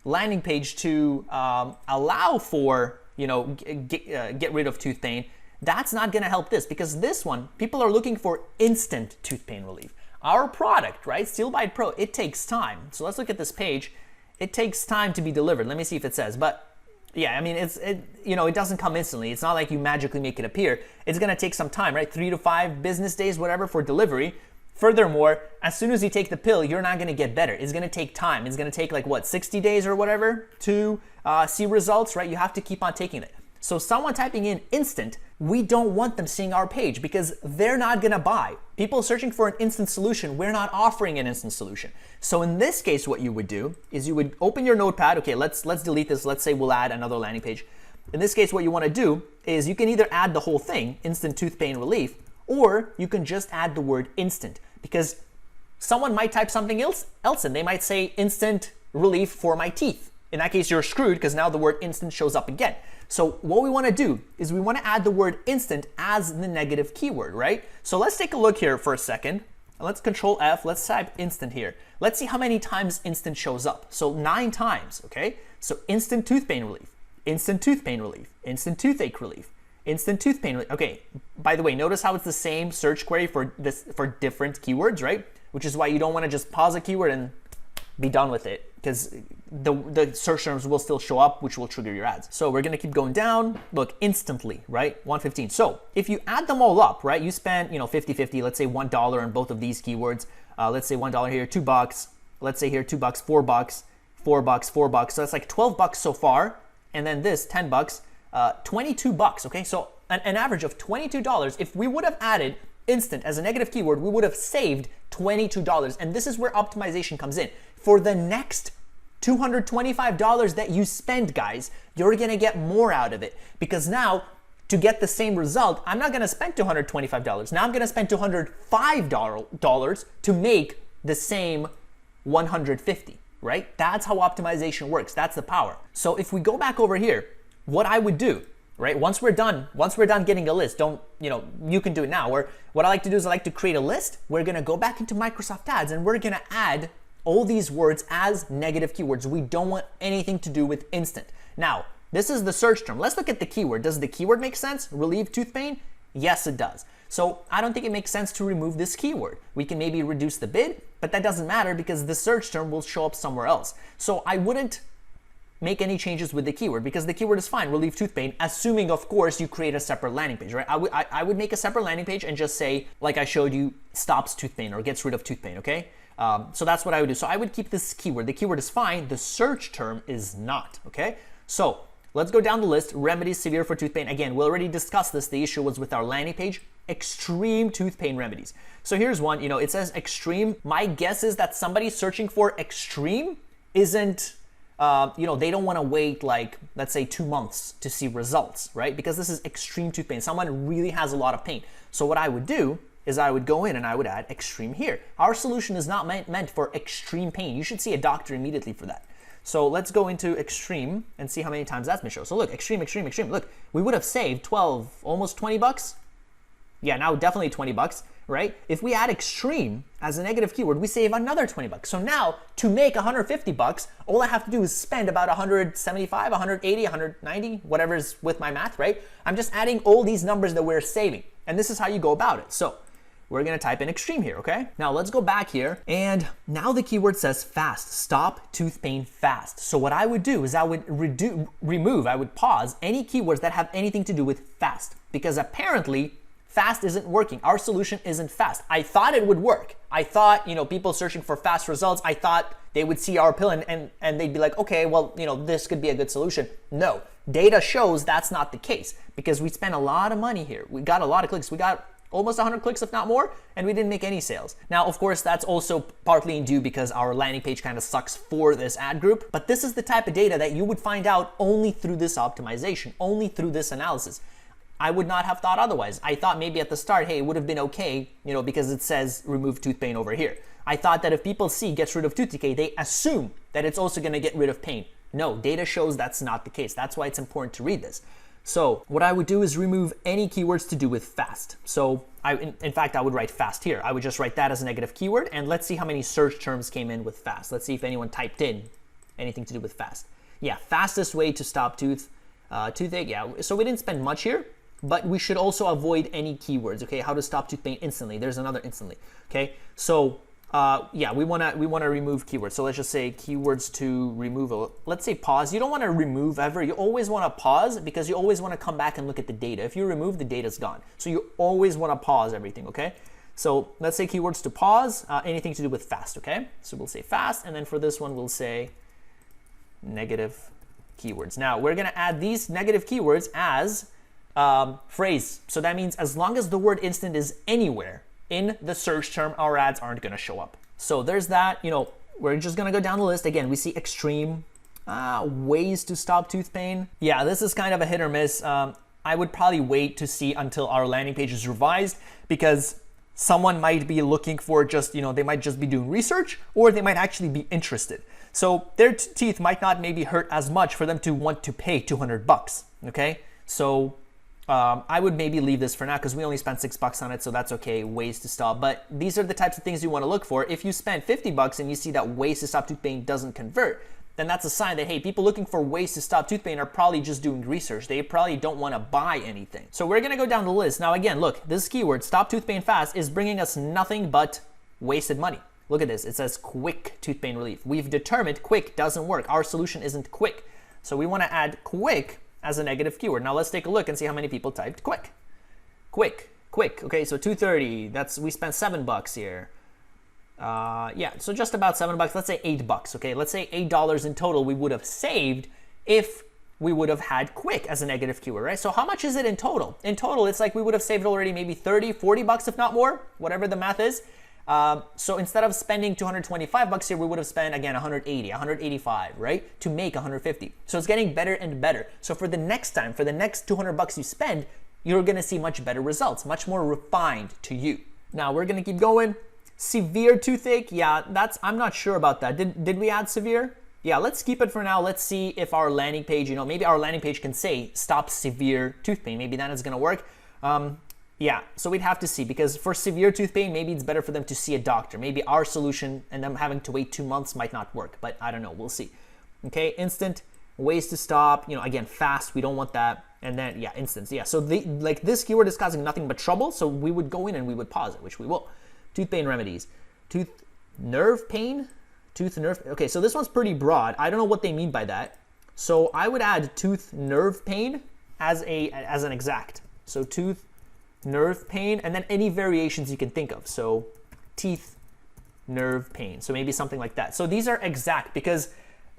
landing page to allow for, get rid of tooth pain, that's not gonna help this, because this one, people are looking for instant tooth pain relief. Our product, right, SteelBite Pro, it takes time. So let's look at this page. It takes time to be delivered. Let me see if it says, but yeah, it doesn't come instantly. It's not like you magically make it appear. It's gonna take some time, right? 3 to 5 business days, whatever, for delivery. Furthermore, as soon as you take the pill, you're not gonna get better. It's gonna take time. It's gonna take 60 days or whatever to see results, right? You have to keep on taking it. So someone typing in instant we don't want them seeing our page because they're not gonna buy. People searching for an instant solution, we're not offering an instant solution. So in this case, what you would do is you would open your notepad. Okay, let's delete this. Let's say we'll add another landing page. In this case, what you wanna do is you can either add the whole thing, instant tooth pain relief, or you can just add the word instant, because someone might type something else in. They might say instant relief for my teeth. In that case, you're screwed because now the word instant shows up again. So what we want to do is we want to add the word instant as the negative keyword, right? So let's take a look here for a second. Let's Control F. Let's type instant here. Let's see how many times instant shows up. So 9 times, okay? So instant tooth pain relief, instant tooth pain relief, instant toothache relief, instant tooth pain relief. Okay, by the way, notice how it's the same search query for different keywords, right? Which is why you don't want to just pause a keyword and be done with it, because the search terms will still show up, which will trigger your ads. So we're gonna keep going down. Look, instantly, right? 115. So if you add them all up, right, you spend 50-50, let's say $1 on both of these keywords. Let's say $1 here, $2. Let's say here $2, $4, $4, $4. So that's like $12 so far, and then this $10, $22. Okay, so an average of $22. If we would have added instant as a negative keyword, we would have saved $22. And this is where optimization comes in. For the next $225 that you spend, guys, you're gonna get more out of it, because now to get the same result, I'm not gonna spend $225. Now I'm gonna spend $205 to make the same 150, right? That's how optimization works. That's the power. So if we go back over here, what I would do, right? Once we're done getting a list, you can do it now. Or what I like to do is I like to create a list. We're gonna go back into Microsoft Ads and we're gonna add all these words as negative keywords. We don't want anything to do with instant. Now, this is the search term. Let's look at the keyword. Does the keyword make sense? Relieve tooth pain? Yes, it does. So I don't think it makes sense to remove this keyword. We can maybe reduce the bid, but that doesn't matter because the search term will show up somewhere else. So I wouldn't make any changes with the keyword because the keyword is fine, relieve tooth pain, assuming of course you create a separate landing page, right? I would make a separate landing page and just say, like I showed you, stops tooth pain or gets rid of tooth pain, okay? So that's what I would do. So I would keep this keyword. The keyword is fine, the search term is not, okay? So let's go down the list. Remedies severe for tooth pain. Again, we already discussed this. The issue was with our landing page, extreme tooth pain remedies. So here's one, it says extreme. My guess is that somebody searching for extreme isn't, they don't want to wait like, let's say 2 months to see results, right? Because this is extreme tooth pain. Someone really has a lot of pain. So what I would do is I would go in and I would add extreme here. Our solution is not meant for extreme pain. You should see a doctor immediately for that. So let's go into extreme and see how many times that's been shown. So look, extreme, extreme, extreme. Look, we would have saved 12, almost 20 bucks. Yeah, now definitely 20 bucks, right? If we add extreme as a negative keyword, we save another 20 bucks. So now to make 150 bucks, all I have to do is spend about 175, 180, 190, whatever is with my math, right? I'm just adding all these numbers that we're saving. And this is how you go about it. So we're gonna type in extreme here, okay? Now let's go back here, and now the keyword says fast, stop tooth pain fast. So what I would do is I would I would pause any keywords that have anything to do with fast, because apparently fast isn't working. Our solution isn't fast. I thought it would work. I thought, people searching for fast results, I thought they would see our pill and they'd be like, okay, well, this could be a good solution. No, data shows that's not the case, because we spent a lot of money here. We got a lot of clicks. We got almost 100 clicks, if not more, and we didn't make any sales. Now, of course, that's also partly due because our landing page kind of sucks for this ad group, but this is the type of data that you would find out only through this optimization, only through this analysis. I would not have thought otherwise. I thought maybe at the start, hey, it would have been okay, because it says remove tooth pain over here. I thought that if people see gets rid of tooth decay, they assume that it's also gonna get rid of pain. No, data shows that's not the case. That's why it's important to read this. So what I would do is remove any keywords to do with fast. So in fact, I would write fast here. I would just write that as a negative keyword, and let's see how many search terms came in with fast. Let's see if anyone typed in anything to do with fast. Yeah, fastest way to stop toothache. Yeah, so we didn't spend much here, but we should also avoid any keywords. Okay, how to stop tooth pain instantly. There's another instantly. Okay, so yeah, we wanna remove keywords. So let's just say keywords to remove. Let's say pause. You don't want to remove ever. You always want to pause because you always want to come back and look at the data. If you remove, the data's gone. So you always want to pause everything. Okay. So let's say keywords to pause. Anything to do with fast. Okay. So we'll say fast, and then for this one we'll say negative keywords. Now we're gonna add these negative keywords as phrase. So that means as long as the word instant is anywhere in the search term, our ads aren't going to show up. So there's that. We're just going to go down the list. Again, we see extreme ways to stop tooth pain. Yeah, this is kind of a hit or miss. I would probably wait to see until our landing page is revised, because someone might be looking for just, they might just be doing research, or they might actually be interested. So their teeth might not maybe hurt as much for them to want to pay $200. Okay. So I would maybe leave this for now, because we only spent $6 on it, so that's okay. Ways to stop. But these are the types of things you want to look for. If you spend $50 and you see that ways to stop tooth pain doesn't convert, then that's a sign that, hey, people looking for ways to stop tooth pain are probably just doing research. They probably don't want to buy anything. So we're going to go down the list. Now, again, look, this keyword, stop tooth pain fast, is bringing us nothing but wasted money. Look at this. It says quick tooth pain relief. We've determined quick doesn't work. Our solution isn't quick. So we want to add quick as a negative keyword. Now let's take a look and see how many people typed quick. Quick. Okay, so 230. We spent $7 here. Yeah, so just about $7. Let's say $8. Okay, let's say $8 in total we would have saved if we would have had quick as a negative keyword, right? So how much is it in total? In total, it's like we would have saved already maybe 30, $40, if not more, whatever the math is. So instead of spending $225 here, we would have spent, again, 180, 185, right? To make 150. So it's getting better and better. So for the next time, for the next $200 you spend, you're going to see much better results, much more refined to you. Now we're going to keep going. Severe toothache. Yeah, I'm not sure about that. Did we add severe? Yeah, let's keep it for now. Let's see if our landing page, maybe our landing page can say stop severe tooth pain. Maybe that is going to work. Yeah, so we'd have to see, because for severe tooth pain, maybe it's better for them to see a doctor. Maybe our solution and them having to wait 2 months might not work, but I don't know. We'll see. Okay, instant, ways to stop, again, fast, we don't want that. And then, yeah, instance, yeah. So this keyword is causing nothing but trouble, so we would go in and we would pause it, which we will. Tooth pain remedies. Tooth nerve pain? Tooth nerve, okay, so this one's pretty broad. I don't know what they mean by that. So I would add tooth nerve pain as an exact. So tooth nerve pain, and then any variations you can think of. So teeth nerve pain. So maybe something like that. So these are exact, because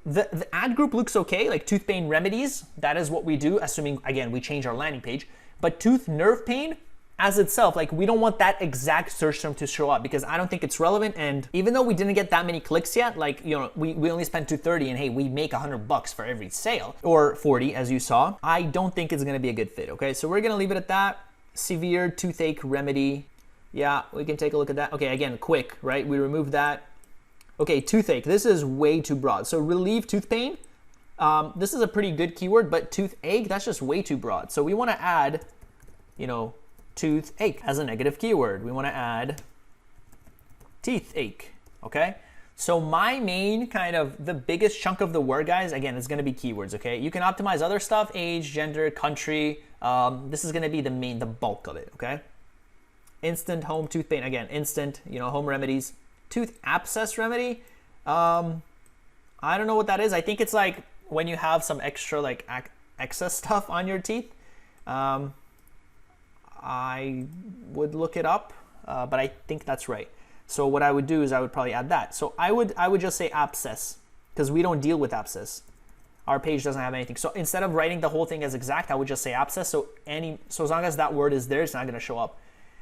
the ad group looks okay, like tooth pain remedies. That is what we do, assuming, again, we change our landing page. But tooth nerve pain as itself, like, we don't want that exact search term to show up, because I don't think it's relevant. And even though we didn't get that many clicks yet, like, we only spent $230, and hey, we make $100 for every sale, or 40 as you saw, I don't think it's going to be a good fit. Okay, so we're going to leave it at that. Severe toothache remedy. Yeah, we can take a look at that. Okay, again, quick, right? We remove that. Okay, toothache. This is way too broad. So relieve tooth pain. This is a pretty good keyword, but toothache, that's just way too broad. So we want to add, toothache as a negative keyword. We want to add teeth ache. Okay. So my main the biggest chunk of the word, guys, again, is going to be keywords. Okay. You can optimize other stuff, age, gender, country. This is going to be the bulk of it. Okay. Instant home tooth pain. Again, instant, home remedies. Tooth abscess remedy. I don't know what that is. I think it's like when you have some extra excess stuff on your teeth. I would look it up, but I think that's right. So what I would do is I would probably add that. So I would just say abscess, because we don't deal with abscess. Our page doesn't have anything. So instead of writing the whole thing as exact, I would just say abscess. So as long as that word is there, it's not going to show up.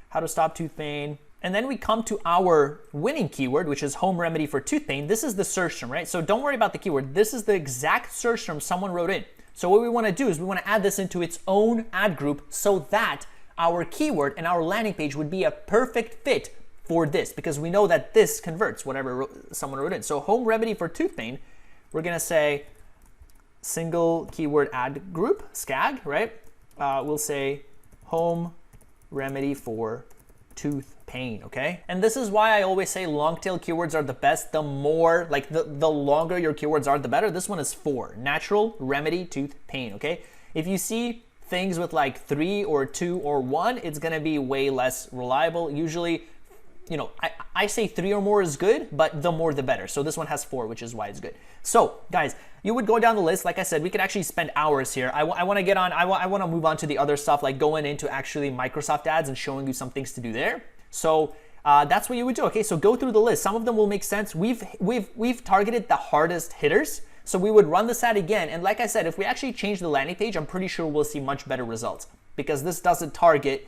How to stop tooth pain. And then we come to our winning keyword, which is home remedy for tooth pain. This is the search term, right? So don't worry about the keyword. This is the exact search term someone wrote in. So what we want to do is we want to add this into its own ad group, so that our keyword and our landing page would be a perfect fit for this, because we know that this converts whatever someone wrote in. So home remedy for tooth pain, we're going to say single keyword ad group, SCAG, right? We'll say home remedy for tooth pain, okay? And this is why I always say long tail keywords are the best. The more, the longer your keywords are, the better. This one is 4, natural remedy tooth pain, okay? If you see things with 3 or 2 or 1, it's going to be way less reliable. Usually, I say 3 or more is good, but the more the better. So this one has 4, which is why it's good. So guys, you would go down the list. Like I said, we could actually spend hours here. I want to get on, I want to move on to the other stuff, like going into actually Microsoft ads and showing you some things to do there. So that's what you would do. Okay, so go through the list. Some of them will make sense. We've targeted the hardest hitters. So we would run this ad again. And like I said, if we actually change the landing page, I'm pretty sure we'll see much better results, because this doesn't target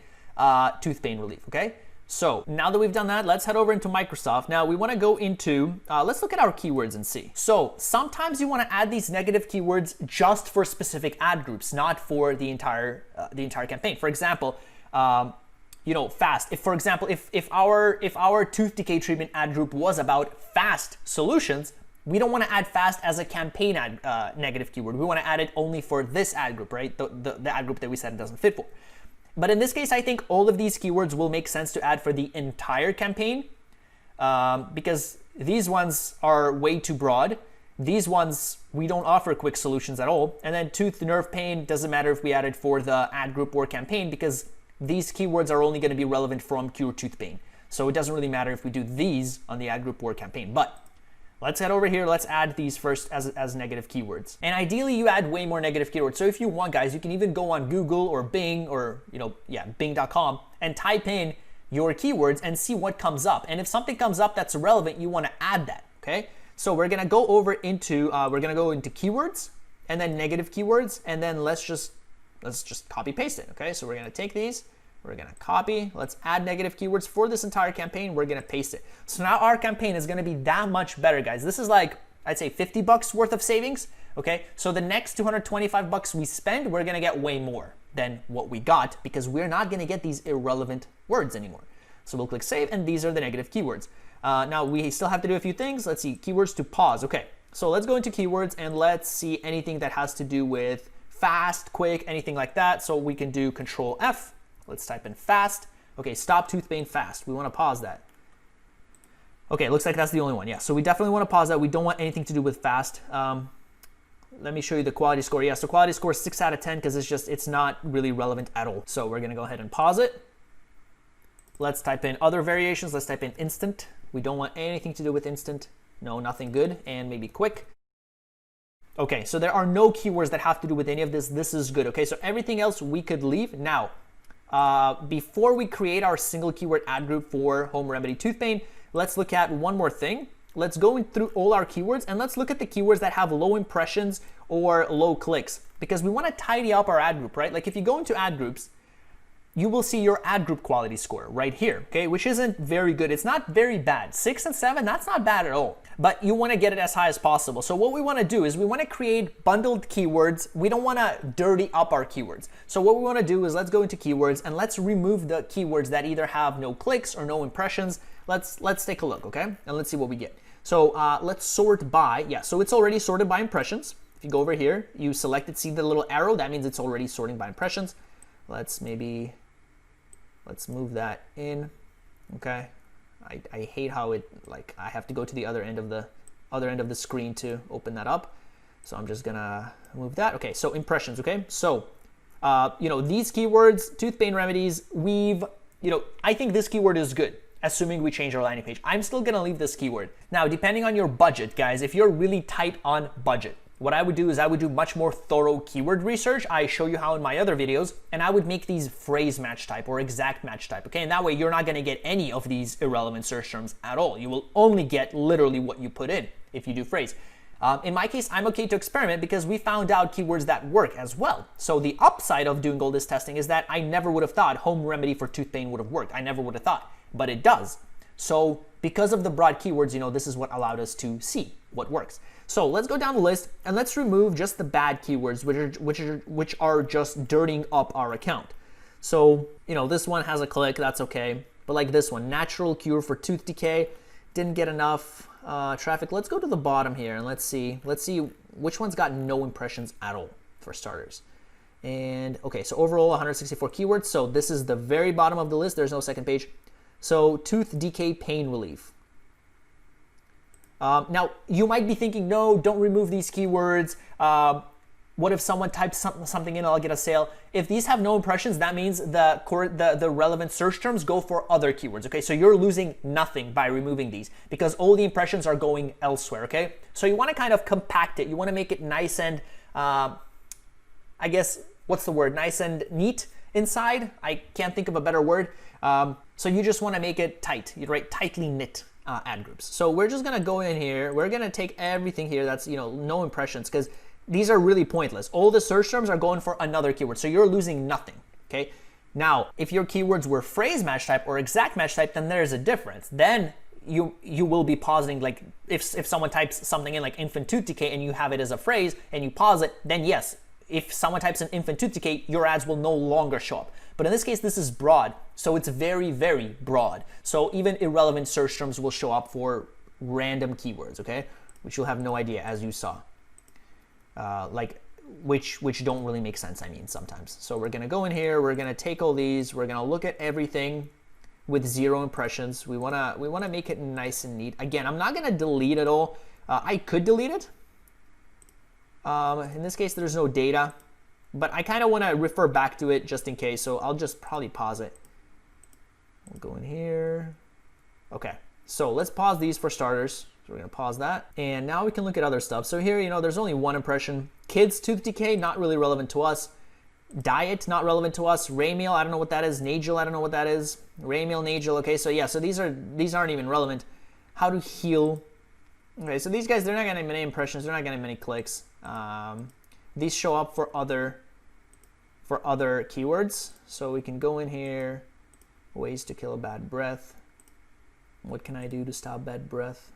tooth pain relief, okay? So now that we've done that, let's head over into Microsoft. Now we want to go into, let's look at our keywords and see. So sometimes you want to add these negative keywords just for specific ad groups, not for the entire campaign. For example, fast. If, for example, if our tooth decay treatment ad group was about fast solutions, we don't want to add fast as a campaign ad negative keyword. We want to add it only for this ad group, right? The ad group that we said it doesn't fit for. But in this case, I think all of these keywords will make sense to add for the entire campaign because these ones are way too broad. These ones, we don't offer quick solutions at all. And then tooth nerve pain, doesn't matter if we add it for the ad group or campaign because these keywords are only going to be relevant from cure tooth pain. So it doesn't really matter if we do these on the ad group or campaign. But let's head over here. Let's add these first as negative keywords. And ideally, you add way more negative keywords. So if you want, guys, you can even go on Google or Bing or, Bing.com and type in your keywords and see what comes up. And if something comes up that's relevant, you want to add that, okay? So we're going to go over into, keywords and then negative keywords. And then let's just copy paste it, okay? So we're going to take these. We're going to copy. Let's add negative keywords for this entire campaign. We're going to paste it. So now our campaign is going to be that much better, guys. This is like, I'd say $50 worth of savings. Okay. So the next $225 we spend, we're going to get way more than what we got because we're not going to get these irrelevant words anymore. So we'll click save and these are the negative keywords. Now we still have to do a few things. Let's see, keywords to pause. Okay. So let's go into keywords and let's see anything that has to do with fast, quick, anything like that. So we can do Control F. Let's type in fast. Okay, stop tooth pain fast. We want to pause that. Okay, looks like that's the only one. Yeah, so we definitely want to pause that. We don't want anything to do with fast. Let me show you the quality score. Yeah, so quality score is 6 out of 10 because it's not really relevant at all. So we're going to go ahead and pause it. Let's type in other variations. Let's type in instant. We don't want anything to do with instant. No, nothing good. And maybe quick. Okay, so there are no keywords that have to do with any of this. This is good. Okay, so everything else we could leave. Now, before we create our single keyword ad group for home remedy tooth pain, let's look at one more thing. Let's go through all our keywords and let's look at the keywords that have low impressions or low clicks because we want to tidy up our ad group, right? Like if you go into ad groups, you will see your ad group quality score right here, okay, which isn't very good. It's not very bad. 6 and 7, that's not bad at all. But you want to get it as high as possible. So what we want to do is we want to create bundled keywords. We don't want to dirty up our keywords. So what we want to do is let's go into keywords and let's remove the keywords that either have no clicks or no impressions. Let's take a look, okay? And let's see what we get. So let's sort by, yeah, so it's already sorted by impressions. If you go over here, you select it, see the little arrow, that means it's already sorting by impressions. Let's move that in, okay? I hate how it, like, I have to go to the other end of the screen to open that up. So I'm just gonna move that. Okay, so impressions, okay? So, these keywords, tooth pain remedies, I think this keyword is good, assuming we change our landing page. I'm still gonna leave this keyword. Now, depending on your budget, guys, if you're really tight on budget, what I would do is I would do much more thorough keyword research. I show you how in my other videos, and I would make these phrase match type or exact match type, okay? And that way you're not gonna get any of these irrelevant search terms at all. You will only get literally what you put in if you do phrase. In my case, I'm okay to experiment because we found out keywords that work as well. So the upside of doing all this testing is that I never would have thought home remedy for tooth pain would have worked. I never would have thought, but it does. So because of the broad keywords, this is what allowed us to see what works. So let's go down the list and let's remove just the bad keywords, which are just dirtying up our account. So, this one has a click, that's okay. But like this one, natural cure for tooth decay, didn't get enough traffic. Let's go to the bottom here and let's see which one's got no impressions at all for starters. And okay, so overall 164 keywords. So this is the very bottom of the list. There's no second page. So tooth decay pain relief. Now, you might be thinking, no, don't remove these keywords. What if someone types something in, I'll get a sale? If these have no impressions, that means the relevant search terms go for other keywords, okay? So you're losing nothing by removing these because all the impressions are going elsewhere, okay? So you want to kind of compact it. You want to make it nice and, I guess, what's the word? Nice and neat inside. I can't think of a better word. So you just want to make it tight, right? Tightly knit. Ad groups. So we're just gonna go in here. We're gonna take everything here that's no impressions because these are really pointless. All the search terms are going for another keyword, so you're losing nothing. okay? Now, if your keywords were phrase match type or exact match type, then there's a difference. Then you will be pausing, like if someone types something in like infant tooth decay and you have it as a phrase and you pause it, then yes, if someone types in infant tooth decay, your ads will no longer show up. But in this case, this is broad, so it's very, very broad. So even irrelevant search terms will show up for random keywords, okay? Which you'll have no idea, as you saw. Like which don't really make sense, I mean, sometimes. So we're gonna go in here, we're gonna take all these, we're gonna look at everything with 0 impressions. We wanna make it nice and neat. Again, I'm not gonna delete it all. I could delete it. In this case, there's no data, but I kind of want to refer back to it just in case, so I'll just probably pause it. We'll go in here. Okay, so let's pause these for starters. So we're going to pause that, and now we can look at other stuff. So here, you know, there's only 1 impression. Kids tooth decay, not really relevant to us. Diet, not relevant to us. Ray meal, I don't know what that is. Nagel, I don't know what that is. Ray meal, Nagel, okay, so yeah, so these aren't even relevant. How to heal. Okay, so these guys, they're not getting many impressions, they're not getting many clicks. These show up for other keywords. So we can go in here, ways to kill a bad breath. What can I do to stop bad breath?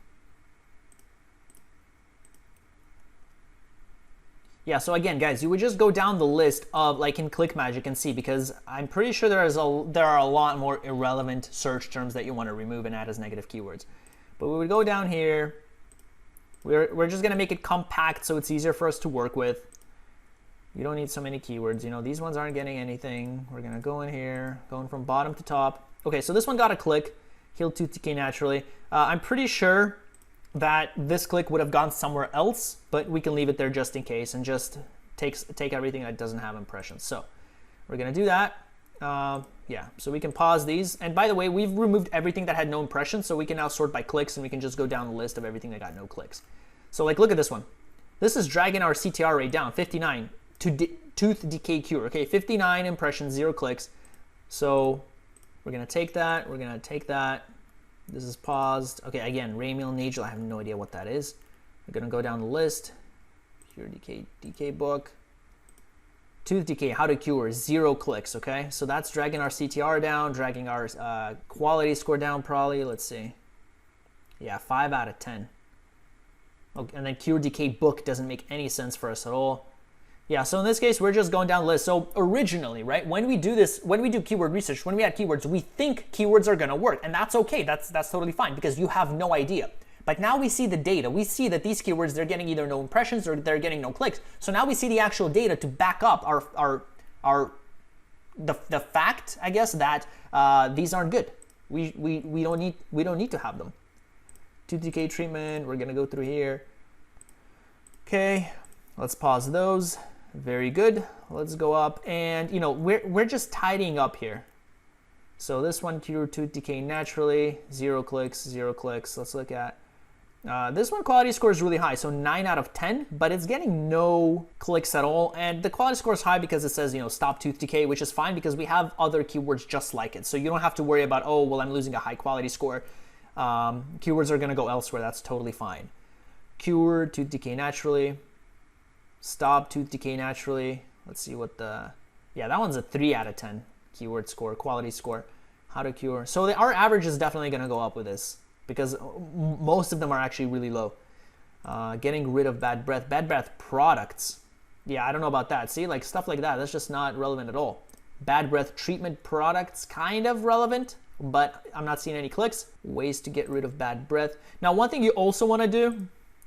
Yeah, so again, guys, you would just go down the list of, like in ClickMagick and see, because I'm pretty sure there are a lot more irrelevant search terms that you want to remove and add as negative keywords. But we would go down here. We're just going to make it compact so it's easier for us to work with. You don't need so many keywords. You know, these ones aren't getting anything. We're going to go in here, going from bottom to top. Okay, so this one got a click. Heal tooth decay naturally. I'm pretty sure that this click would have gone somewhere else, but we can leave it there just in case and just take everything that doesn't have impressions. So we're going to do that. Yeah, so we can pause these. And by the way, we've removed everything that had no impressions, so we can now sort by clicks and we can just go down the list of everything that got no clicks. So like, look at this one. This is dragging our CTR rate down, 59 to tooth decay cure. Okay, 59 impressions, 0 clicks. So we're gonna take that, we're gonna take that. This is paused. Okay, again, Ray meal, Nagel, I have no idea what that is. We're gonna go down the list. Cure decay book. Tooth decay, how to cure, 0 clicks, okay? So that's dragging our CTR down, dragging our quality score down probably, let's see. Yeah, 5 out of 10. Okay, and then cure decay book doesn't make any sense for us at all. Yeah, so in this case, we're just going down the list. So originally, right, when we do this, when we do keyword research, when we add keywords, we think keywords are gonna work, and that's okay, that's totally fine, because you have no idea. But now we see the data. We see that these keywords, they're getting either no impressions or they're getting no clicks. So now we see the actual data to back up the fact, I guess, that these aren't good. We don't need to have them. Tooth decay treatment, we're gonna go through here. Okay, let's pause those. Very good. Let's go up, and you know, we're just tidying up here. So this one, cure tooth decay naturally, 0 clicks, 0 clicks. Let's look at this one. Quality score is really high, so 9 out of 10, but it's getting no clicks at all. And the quality score is high because it says, you know, stop tooth decay, which is fine because we have other keywords just like it. So you don't have to worry about, oh, well, I'm losing a high quality score. Keywords are going to go elsewhere. That's totally fine. Cure tooth decay naturally. Stop tooth decay naturally. Let's see what yeah, that one's a 3 out of 10 keyword score, quality score. How to cure. So our average is definitely going to go up with this, because most of them are actually really low. Getting rid of bad breath products. Yeah, I don't know about that. See, like stuff like that, that's just not relevant at all. Bad breath treatment products, kind of relevant, but I'm not seeing any clicks. Ways to get rid of bad breath. Now, one thing you also want to do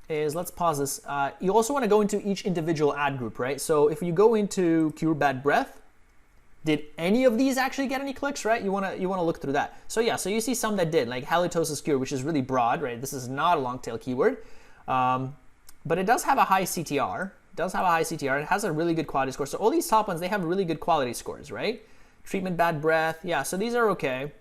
is, let's pause this. You also want to go into each individual ad group, right? So if you go into cure bad breath, did any of these actually get any clicks, right? You want to look through that. So yeah, so you see some that did, like halitosis cure, which is really broad, right? This is not a long tail keyword, but it does have a high CTR. It does have a high CTR. It has a really good quality score. So all these top ones, they have really good quality scores, right? Treatment bad breath, yeah. So these are okay.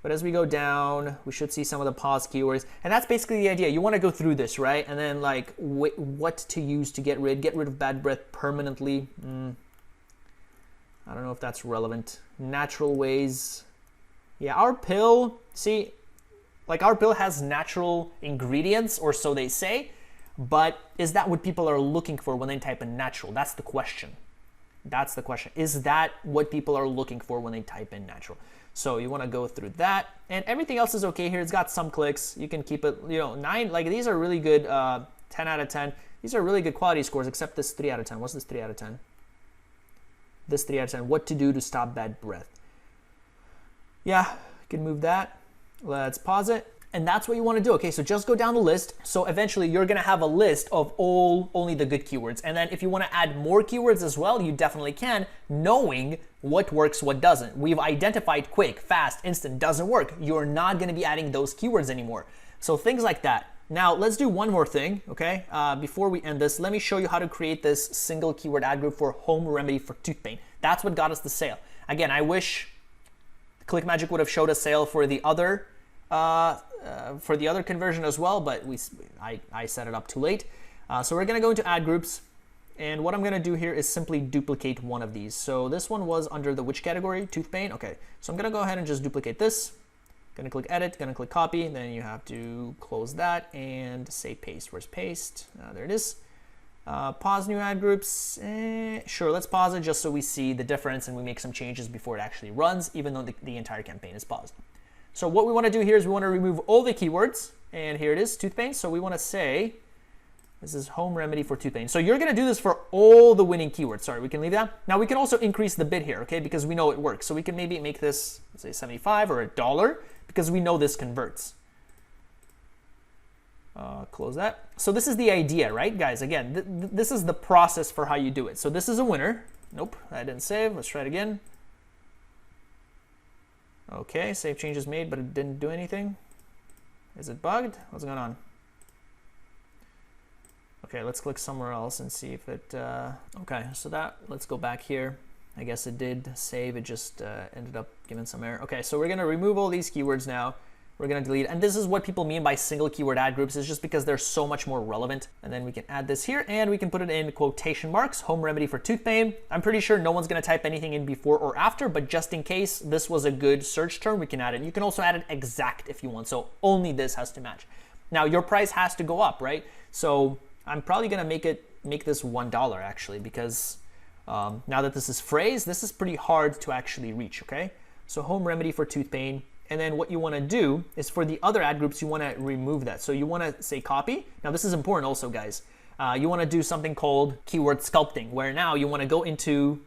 But as we go down, we should see some of the pause keywords. And that's basically the idea. You want to go through this, right? And then like what to use to get rid of bad breath permanently. I don't know if that's relevant. Natural ways. Yeah, our pill, see, like our pill has natural ingredients, or so they say, but is that what people are looking for when they type in natural? That's the question. That's the question. Is that what people are looking for when they type in natural? So you want to go through that, and everything else is okay here. It's got some clicks. You can keep it, 9. Like these are really good. 10 out of 10. These are really good quality scores, except this 3 out of 10. What's this 3 out of 10? This 3 out of 10. What to do to stop bad breath? Yeah, you can move that. Let's pause it. And that's what you want to do. Okay, so just go down the list. So eventually you're going to have a list of only the good keywords. And then if you want to add more keywords as well, you definitely can, knowing what works, what doesn't. We've identified quick, fast, instant doesn't work. You're not going to be adding those keywords anymore. So things like that. Now let's do one more thing, okay? Before we end this, let me show you how to create this single keyword ad group for home remedy for tooth pain. That's what got us the sale. Again, I wish ClickMagick would have showed a sale for the other conversion as well, but I set it up too late. So we're gonna go into ad groups, and what I'm gonna do here is simply duplicate one of these. So this one was under the which category? Tooth pain. Okay, so I'm gonna go ahead and just duplicate this. Gonna click edit, gonna click copy, then you have to close that and say paste. Where's paste? There it is. Pause new ad groups. Sure, let's pause it just so we see the difference and we make some changes before it actually runs, even though the entire campaign is paused. So what we want to do here is we want to remove all the keywords, and here it is, tooth pain. So we want to say this is home remedy for tooth pain. So you're going to do this for all the winning keywords. Sorry, we can leave that. Now we can also increase the bid here, okay, because we know it works. So we can maybe make this, let's say 75 or $1, because we know this converts. Close that. So this is the idea, right, guys? Again, this is the process for how you do it. So this is a winner. Nope, I didn't save. Let's try it again. Okay, save changes made, but it didn't do anything. Is it bugged? What's going on? Okay, let's click somewhere else and see if it, okay, so let's go back here. I guess it did save, it just ended up giving some error. Okay, so we're gonna remove all these keywords now. We're gonna delete, and this is what people mean by single keyword ad groups, is just because they're so much more relevant. And then we can add this here, and we can put it in quotation marks, home remedy for tooth pain. I'm pretty sure no one's gonna type anything in before or after, but just in case this was a good search term, we can add it. You can also add it exact if you want, so only this has to match. Now your price has to go up, right? So I'm probably gonna make this $1 actually, because now that this is phrase, this is pretty hard to actually reach, okay? So home remedy for tooth pain. And then what you want to do is for the other ad groups, you want to remove that. So you want to say copy. Now this is important also, guys. You want to do something called keyword sculpting, where now you want to go into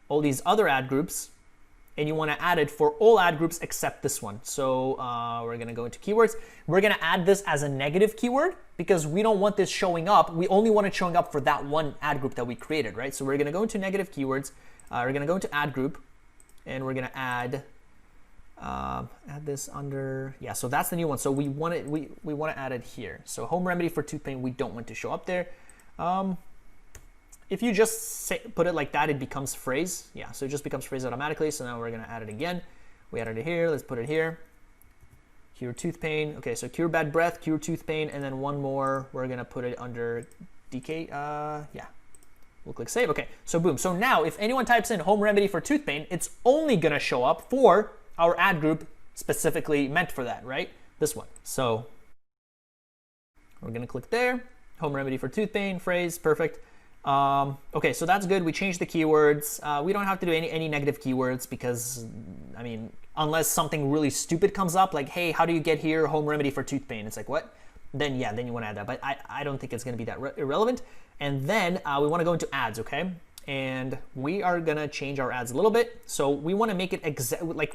all these other ad groups and you want to add it for all ad groups except this one. So we're going to go into keywords. We're going to add this as a negative keyword because we don't want this showing up. We only want it showing up for that one ad group that we created, right? So we're going to go into negative keywords. We're going to go into ad group, and we're going to add this under, yeah, so that's the new one. So we want it, we want to add it here. So home remedy for tooth pain, we don't want to show up there. If you just put it like that, it becomes phrase. Yeah, so it just becomes phrase automatically. So now we're going to add it again. We added it here. Let's put it here. Cure tooth pain. Okay, so cure bad breath, cure tooth pain, and then one more. We're going to put it under DK. Yeah. We'll click save. Okay, so boom. So now if anyone types in home remedy for tooth pain, it's only going to show up for our ad group specifically meant for that, right? This one. So we're going to click there. Home remedy for tooth pain, phrase, perfect. Okay, so that's good. We changed the keywords. We don't have to do any negative keywords because, I mean, unless something really stupid comes up, like, hey, how do you get here? Home remedy for tooth pain. It's like, what? Then yeah, then you want to add that. But I don't think it's going to be that irrelevant. And then we want to go into ads, okay? And we are going to change our ads a little bit. So we want to make it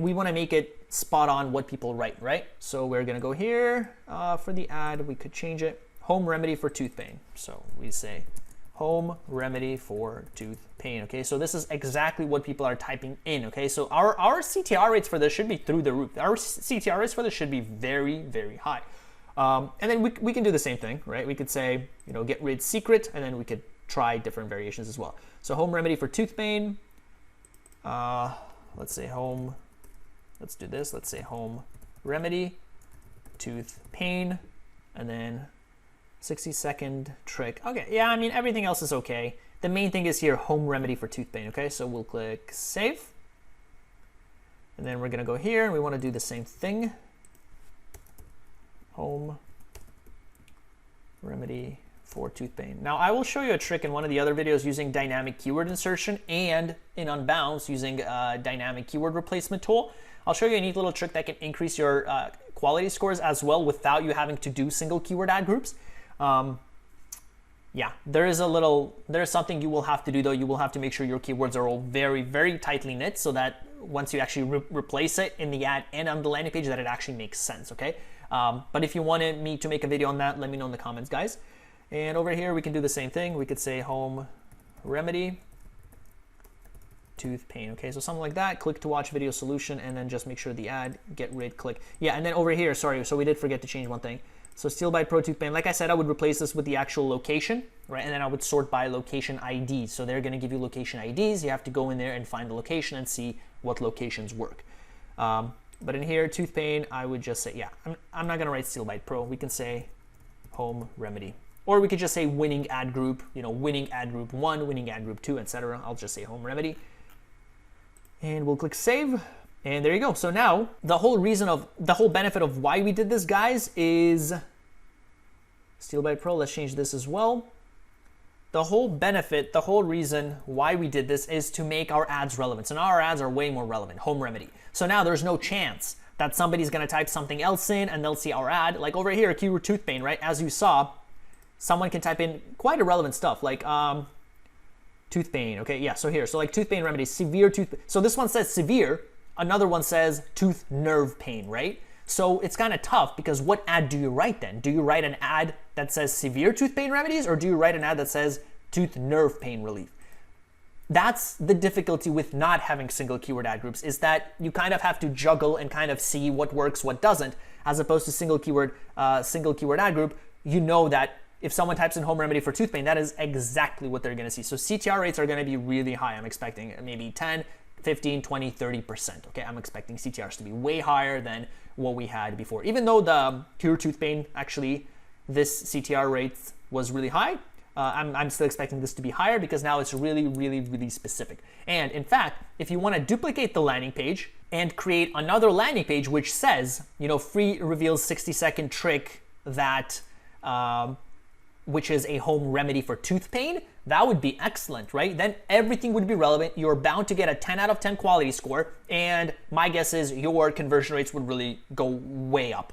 we want to make it spot on what people write, right? So we're going to go here for the ad. We could change it. Home remedy for tooth pain. So we say home remedy for tooth pain. Okay, so this is exactly what people are typing in. Okay, so our CTR rates for this should be through the roof. Our CTR rates for this should be very, very high. And then we can do the same thing, right? We could say, you know, get rid secret, and then we could try different variations as well. So home remedy for tooth pain. Let's say home. Let's do this. Let's say home remedy tooth pain, and then 60-second trick. Okay, yeah, I mean, everything else is okay. The main thing is here, home remedy for tooth pain. Okay, so we'll click save. And then we're going to go here, and we want to do the same thing. Home remedy for tooth pain. Now I will show you a trick in one of the other videos using dynamic keyword insertion and in Unbounce using dynamic keyword replacement tool. I'll show you a neat little trick that can increase your quality scores as well without you having to do single keyword ad groups. Yeah, there's something you will have to do though. You will have to make sure your keywords are all very, very tightly knit so that once you actually replace it in the ad and on the landing page that it actually makes sense, okay? But if you wanted me to make a video on that, let me know in the comments, guys. And over here, we can do the same thing. We could say home remedy, tooth pain, okay? So something like that, click to watch video solution, and then just make sure the ad, get rid, click. Yeah, and then over here, sorry, so we did forget to change one thing. So Steel Bite Pro Tooth Pain, like I said, I would replace this with the actual location, right? And then I would sort by location ID. So they're gonna give you location IDs. You have to go in there and find the location and see what locations work. But in here, tooth pain, I would just say, yeah, I'm not gonna write Steel Bite Pro. We can say home remedy. Or we could just say winning ad group, you know, winning ad group 1, winning ad group 2, etc. I'll just say home remedy. And we'll click save. And there you go. So now the whole benefit of why we did this, guys, is Steel Bite Pro. Let's change this as well. The whole benefit, the whole reason why we did this is to make our ads relevant. So now our ads are way more relevant. Home remedy. So now there's no chance that somebody's going to type something else in and they'll see our ad. Like over here, keyword tooth pain, right? As you saw, someone can type in quite irrelevant stuff like tooth pain. Okay, yeah. So here, so like tooth pain remedy, severe tooth. So this one says severe. Another one says tooth nerve pain, right? So it's kind of tough because what ad do you write then? Do you write an ad that says severe tooth pain remedies or do you write an ad that says tooth nerve pain relief? That's the difficulty with not having single keyword ad groups, is that you kind of have to juggle and kind of see what works, what doesn't, as opposed to single keyword ad group. You know that if someone types in home remedy for tooth pain, that is exactly what they're gonna see. So CTR rates are gonna be really high. I'm expecting maybe 10, 15, 20, 30%. Okay, I'm expecting CTRs to be way higher than what we had before. Even though the pure tooth pain, actually, this CTR rate was really high, I'm still expecting this to be higher because now it's really, really, really specific. And in fact, if you want to duplicate the landing page and create another landing page which says, you know, free reveals 60-second trick that which is a home remedy for tooth pain, that would be excellent, right? Then everything would be relevant. You're bound to get a 10 out of 10 quality score. And my guess is your conversion rates would really go way up.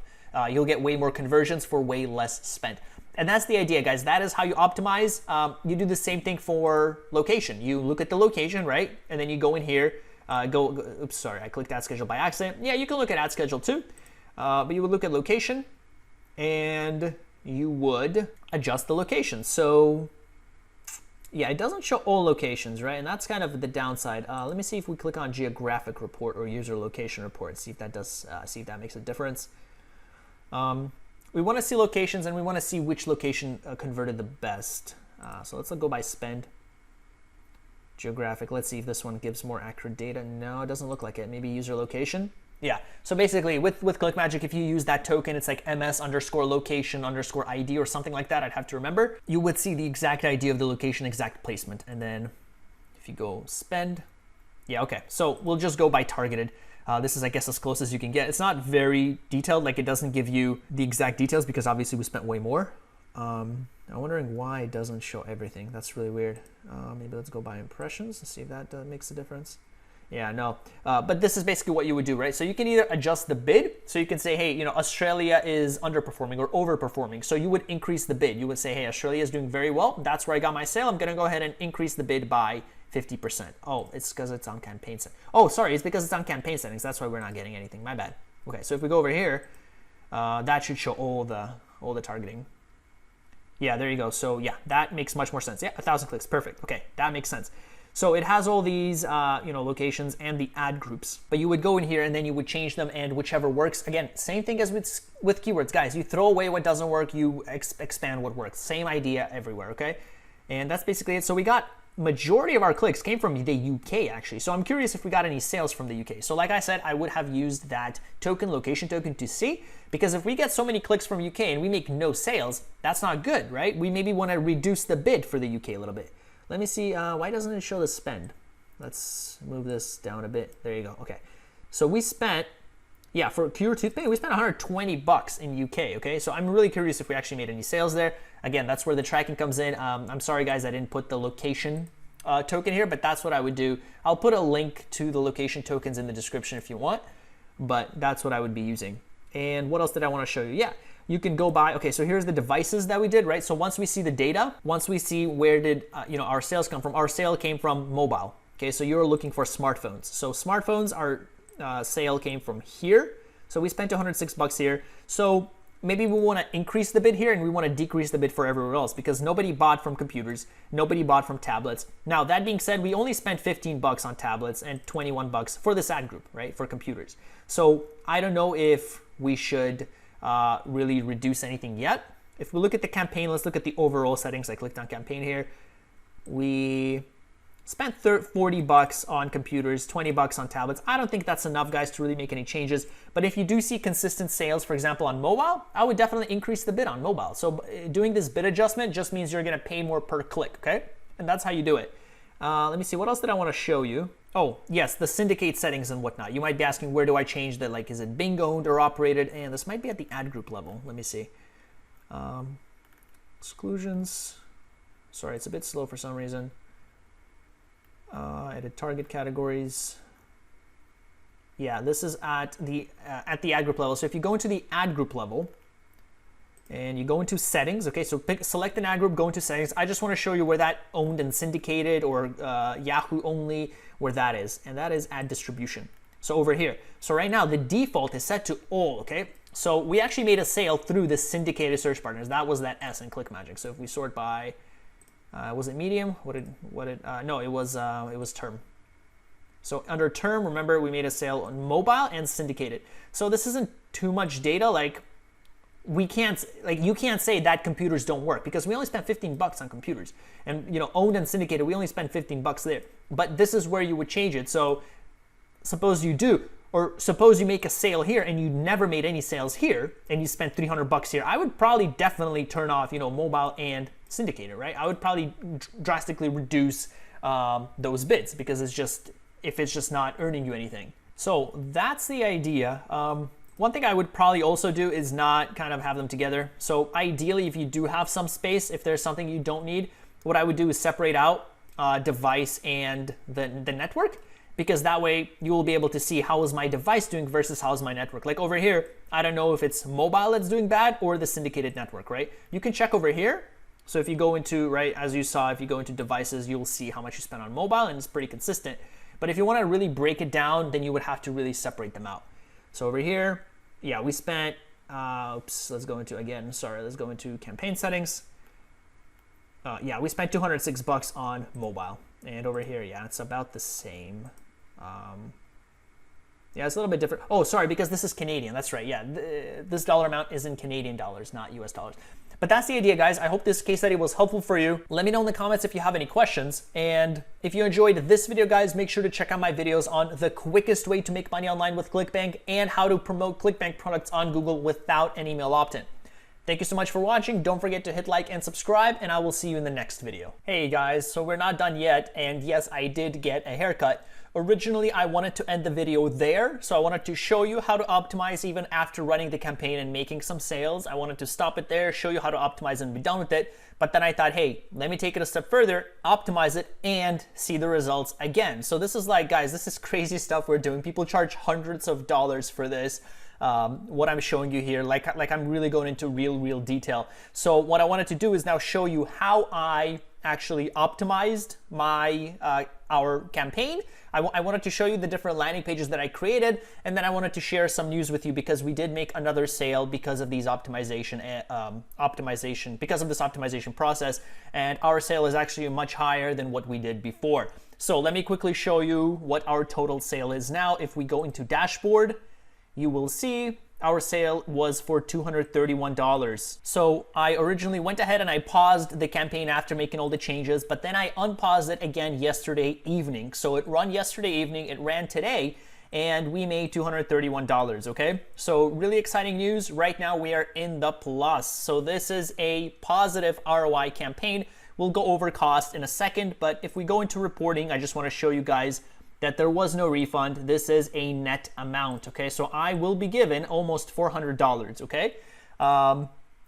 You'll get way more conversions for way less spent. And that's the idea, guys. That is how you optimize. You do the same thing for location. You look at the location, right? And then you go in here, oops, sorry, I clicked ad schedule by accident. Yeah, you can look at ad schedule too. But you would look at location and you would adjust the location. So yeah, it doesn't show all locations, right? And that's kind of the downside. Let me see if we click on geographic report or user location report, see if that does, see if that makes a difference. We want to see locations and we want to see which location converted the best. So let's go by spend. Geographic, let's see if this one gives more accurate data. No, it doesn't look like it. Maybe user location. Yeah, so basically with ClickMagick, if you use that token, it's like ms_location_ID or something like that, I'd have to remember. You would see the exact ID of the location, exact placement. And then if you go spend, yeah, okay. So we'll just go by targeted. This is, I guess, as close as you can get. It's not very detailed, like it doesn't give you the exact details because obviously we spent way more. I'm wondering why it doesn't show everything. That's really weird. Maybe let's go by impressions and see if that makes a difference. Yeah, no, but this is basically what you would do, right? So you can either adjust the bid, so you can say, hey, you know, Australia is underperforming or overperforming. So you would increase the bid. You would say, hey, Australia is doing very well. That's where I got my sale. I'm going to go ahead and increase the bid by 50%. Oh, it's because it's on campaign settings. Oh, sorry, it's because it's on campaign settings. That's why we're not getting anything. My bad. Okay, so if we go over here, that should show all the targeting. Yeah, there you go. So yeah, that makes much more sense. Yeah, 1,000 clicks, perfect. Okay, that makes sense. So it has all these, you know, locations and the ad groups, but you would go in here and then you would change them and whichever works. Again, same thing as with keywords, guys. You throw away what doesn't work, you expand what works. Same idea everywhere, okay? And that's basically it. So we got majority of our clicks came from the UK actually. So I'm curious if we got any sales from the UK. So like I said, I would have used that token, location token to see, because if we get so many clicks from UK and we make no sales, that's not good, right? We maybe want to reduce the bid for the UK a little bit. Let me see, why doesn't it show the spend? Let's move this down a bit. There you go. Okay. So we spent yeah, for Cure toothpaste, we spent 120 bucks in UK, okay? So I'm really curious if we actually made any sales there. Again, that's where the tracking comes in. I'm sorry, guys, I didn't put the location token here, but that's what I would do. I'll put a link to the location tokens in the description if you want, but that's what I would be using. And what else did I want to show you? Yeah, you can go by, okay, so here's the devices that we did, right? So once we see the data, once we see where did our sales come from, our sale came from mobile. Okay, so you're looking for smartphones. So smartphones, our sale came from here. So we spent 106 bucks here. So maybe we want to increase the bid here and we want to decrease the bid for everywhere else because nobody bought from computers, nobody bought from tablets. Now, that being said, we only spent 15 bucks on tablets and 21 bucks for this ad group, right, for computers. So I don't know if we should really reduce anything yet. If we look at the campaign, let's look at the overall settings. I clicked on campaign here. We spent 40 bucks on computers, 20 bucks on tablets. I don't think that's enough, guys, to really make any changes. But if you do see consistent sales, for example, on mobile, I would definitely increase the bid on mobile. So doing this bid adjustment just means you're going to pay more per click, okay? And that's how you do it. Let me see. What else did I want to show you? Oh, yes, the syndicate settings and whatnot. You might be asking, where do I change that? Like, is it Bing owned or operated? And this might be at the ad group level. Let me see. Exclusions. Sorry, it's a bit slow for some reason. Edit target categories. Yeah, this is at the ad group level. So if you go into the ad group level and you go into settings, okay, so select an ad group, go into settings. I just want to show you where that owned and syndicated or Yahoo only, where that is, and that is ad distribution. So over here. So right now the default is set to all, okay? So we actually made a sale through the syndicated search partners. That was that S in ClickMagick. So if we sort by was it medium? No, it was term. So under term, remember we made a sale on mobile and syndicated. So this isn't too much data. Like you can't say that computers don't work because we only spent 15 bucks on computers, and owned and syndicated, we only spent 15 bucks there. But this is where you would change it. So suppose you do, or suppose you make a sale here and you never made any sales here and you spent 300 bucks here. I would probably definitely turn off, mobile and syndicated, right? I would probably drastically reduce those bids because if it's just not earning you anything. So that's the idea. One thing I would probably also do is not kind of have them together. So ideally, if you do have some space, if there's something you don't need, what I would do is separate out device and the network, because that way you will be able to see how is my device doing versus how is my network. Like over here, I don't know if it's mobile that's doing bad or the syndicated network, right? You can check over here. So if you go into, right, as you saw, if you go into devices, you'll see how much you spent on mobile and it's pretty consistent. But if you want to really break it down, then you would have to really separate them out. So over here, yeah, we spent, let's go into campaign settings. Yeah, we spent 206 bucks on mobile. And over here, yeah, it's about the same. Yeah, it's a little bit different. Oh, sorry, because this is Canadian. That's right. Yeah, this dollar amount is in Canadian dollars, not US dollars. But that's the idea, guys. I hope this case study was helpful for you. Let me know in the comments if you have any questions. And if you enjoyed this video, guys, make sure to check out my videos on the quickest way to make money online with ClickBank and how to promote ClickBank products on Google without an email opt-in. Thank you so much for watching. Don't forget to hit like and subscribe, and I will see you in the next video. Hey guys, so we're not done yet, and yes, I did get a haircut. Originally, I wanted to end the video there, so I wanted to show you how to optimize even after running the campaign and making some sales. I wanted to stop it there, show you how to optimize and be done with it, but then I thought, hey, let me take it a step further, optimize it, and see the results again. So this is like, guys, this is crazy stuff we're doing. People charge hundreds of dollars for this. What I'm showing you here, like I'm really going into real detail. So what I wanted to do is now show you how I actually optimized my our campaign. I wanted to show you the different landing pages that I created, and then I wanted to share some news with you because we did make another sale because of these optimization because of this optimization process, and our sale is actually much higher than what we did before. So let me quickly show you what our total sale is now. If we go into dashboard, you will see our sale was for $231. So I originally went ahead and I paused the campaign after making all the changes, but then I unpaused it again yesterday evening. So it ran yesterday evening, it ran today, and we made $231, okay? So really exciting news. Right now we are in the plus. So this is a positive ROI campaign. We'll go over cost in a second, but if we go into reporting, I just want to show you guys that there was no refund. This is a net amount, okay? So I will be given almost $400, okay?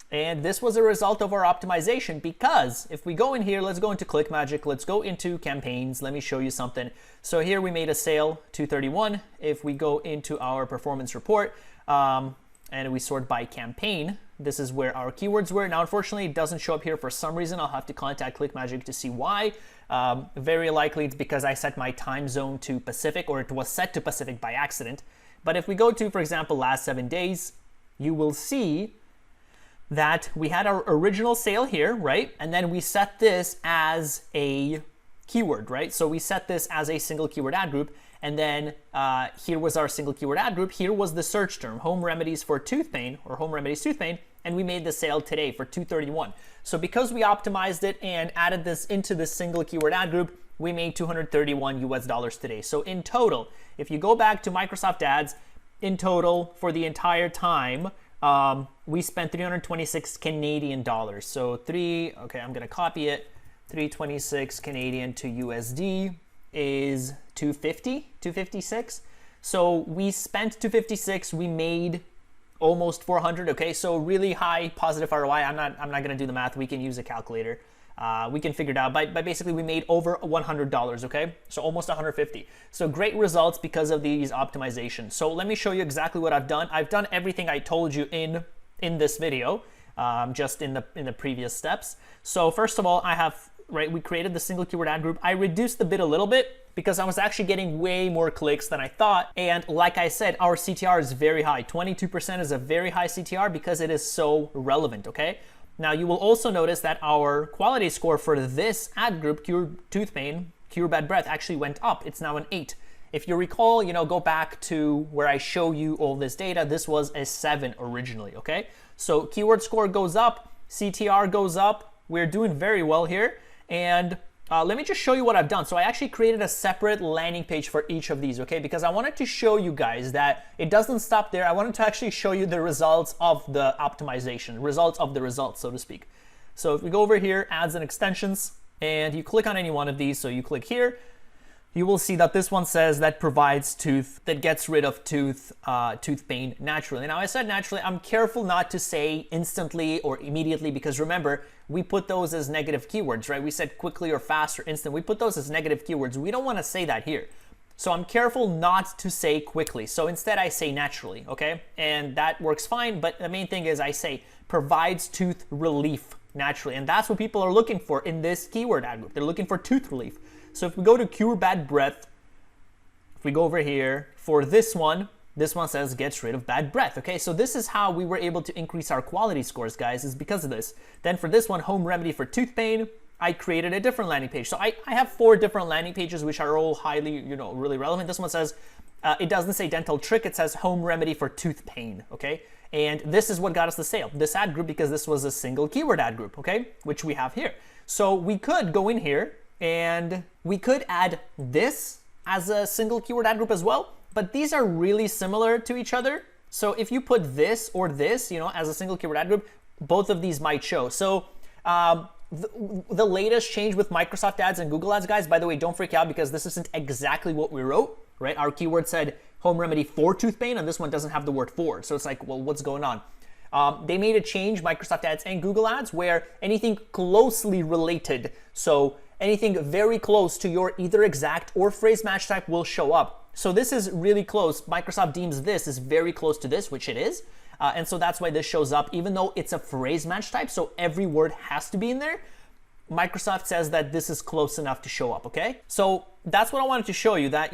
And this was a result of our optimization, because if we go in here, let's go into ClickMagick, let's go into campaigns. Let me show you something. So here we made a sale, 231. If we go into our performance report, and we sort by campaign, this is where our keywords were. Now, unfortunately, it doesn't show up here for some reason. I'll have to contact ClickMagick to see why. Very likely it's because I set my time zone to Pacific, or it was set to Pacific by accident. But if we go to, for example, last 7 days, you will see that we had our original sale here, right? And then we set this as a keyword, right? So we set this as a single keyword ad group. And then here was our single keyword ad group. Here was the search term, home remedies for tooth pain, or home remedies tooth pain. And we made the sale today for 231. So because we optimized it and added this into the single keyword ad group, we made 231 US dollars today. So in total, if you go back to Microsoft Ads, in total for the entire time, we spent 326 Canadian dollars. So okay, I'm gonna copy it. 326 Canadian to USD is 256. So we spent 256, we made almost 400, okay? So really high positive ROI. I'm not gonna do the math. We can use a calculator. We can figure it out, but basically we made over $100, okay? So almost 150. So great results because of these optimizations. So let me show you exactly what I've done. I've done everything I told you in this video, just in the previous steps. So first of all, we created the single keyword ad group. I reduced the bid a little bit because I was actually getting way more clicks than I thought. And like I said, our CTR is very high. 22% is a very high CTR because it is so relevant, okay? Now, you will also notice that our quality score for this ad group, Cure Tooth Pain, Cure Bad Breath, actually went up. It's now an 8. If you recall, go back to where I show you all this data, this was a 7 originally, okay? So keyword score goes up, CTR goes up. We're doing very well here. And let me just show you what I've done. So I actually created a separate landing page for each of these, okay? Because I wanted to show you guys that it doesn't stop there. I wanted to actually show you the results of the optimization, results of the results, so to speak. So if we go over here, ads and extensions, and you click on any one of these, so you click here, you will see that this one says that provides that gets rid of tooth pain naturally. Now, I said naturally, I'm careful not to say instantly or immediately, because remember, we put those as negative keywords, right? We said quickly or fast or instant. We put those as negative keywords. We don't want to say that here. So I'm careful not to say quickly. So instead I say naturally, okay? And that works fine, but the main thing is I say provides tooth relief naturally. And that's what people are looking for in this keyword ad group. They're looking for tooth relief. So if we go to Cure Bad Breath, if we go over here, for this one says gets rid of bad breath, okay? So this is how we were able to increase our quality scores, guys, is because of this. Then for this one, home remedy for tooth pain, I created a different landing page. So I have 4 different landing pages, which are all highly, really relevant. This one says, it doesn't say dental trick, it says home remedy for tooth pain, okay? And this is what got us the sale, this ad group, because this was a single keyword ad group, okay? Which we have here. So we could go in here and we could add this as a single keyword ad group as well, but these are really similar to each other. So if you put this or this, as a single keyword ad group, both of these might show. So the latest change with Microsoft Ads and Google Ads, guys, by the way, don't freak out because this isn't exactly what we wrote, right? Our keyword said home remedy for tooth pain, and this one doesn't have the word for. So it's like, well, what's going on? They made a change, Microsoft Ads and Google Ads, where anything closely related, so anything very close to your either exact or phrase match type will show up. So this is really close. Microsoft deems this is very close to this, which it is. And so that's why this shows up, even though it's a phrase match type, so every word has to be in there. Microsoft says that this is close enough to show up, okay? So that's what I wanted to show you, that,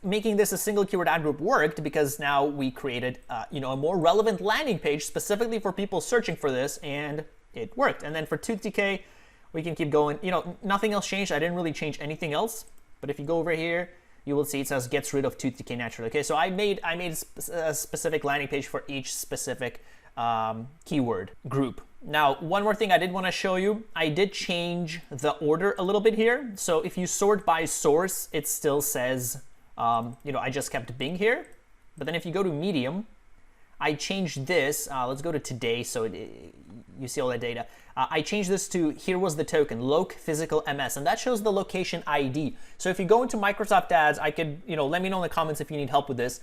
making this a single keyword ad group worked because now we created, a more relevant landing page specifically for people searching for this, and it worked. And then for tooth decay, we can keep going. Nothing else changed. I didn't really change anything else. But if you go over here, you will see it says gets rid of tooth decay naturally. Okay, so I made a specific landing page for each specific keyword group. Now, one more thing I did want to show you, I did change the order a little bit here. So if you sort by source, it still says, I just kept Bing here. But then if you go to medium, I changed this. Let's go to today so you see all that data. I changed this to, here was the token, loc physical ms, and that shows the location ID. So if you go into Microsoft Ads, I could, let me know in the comments if you need help with this.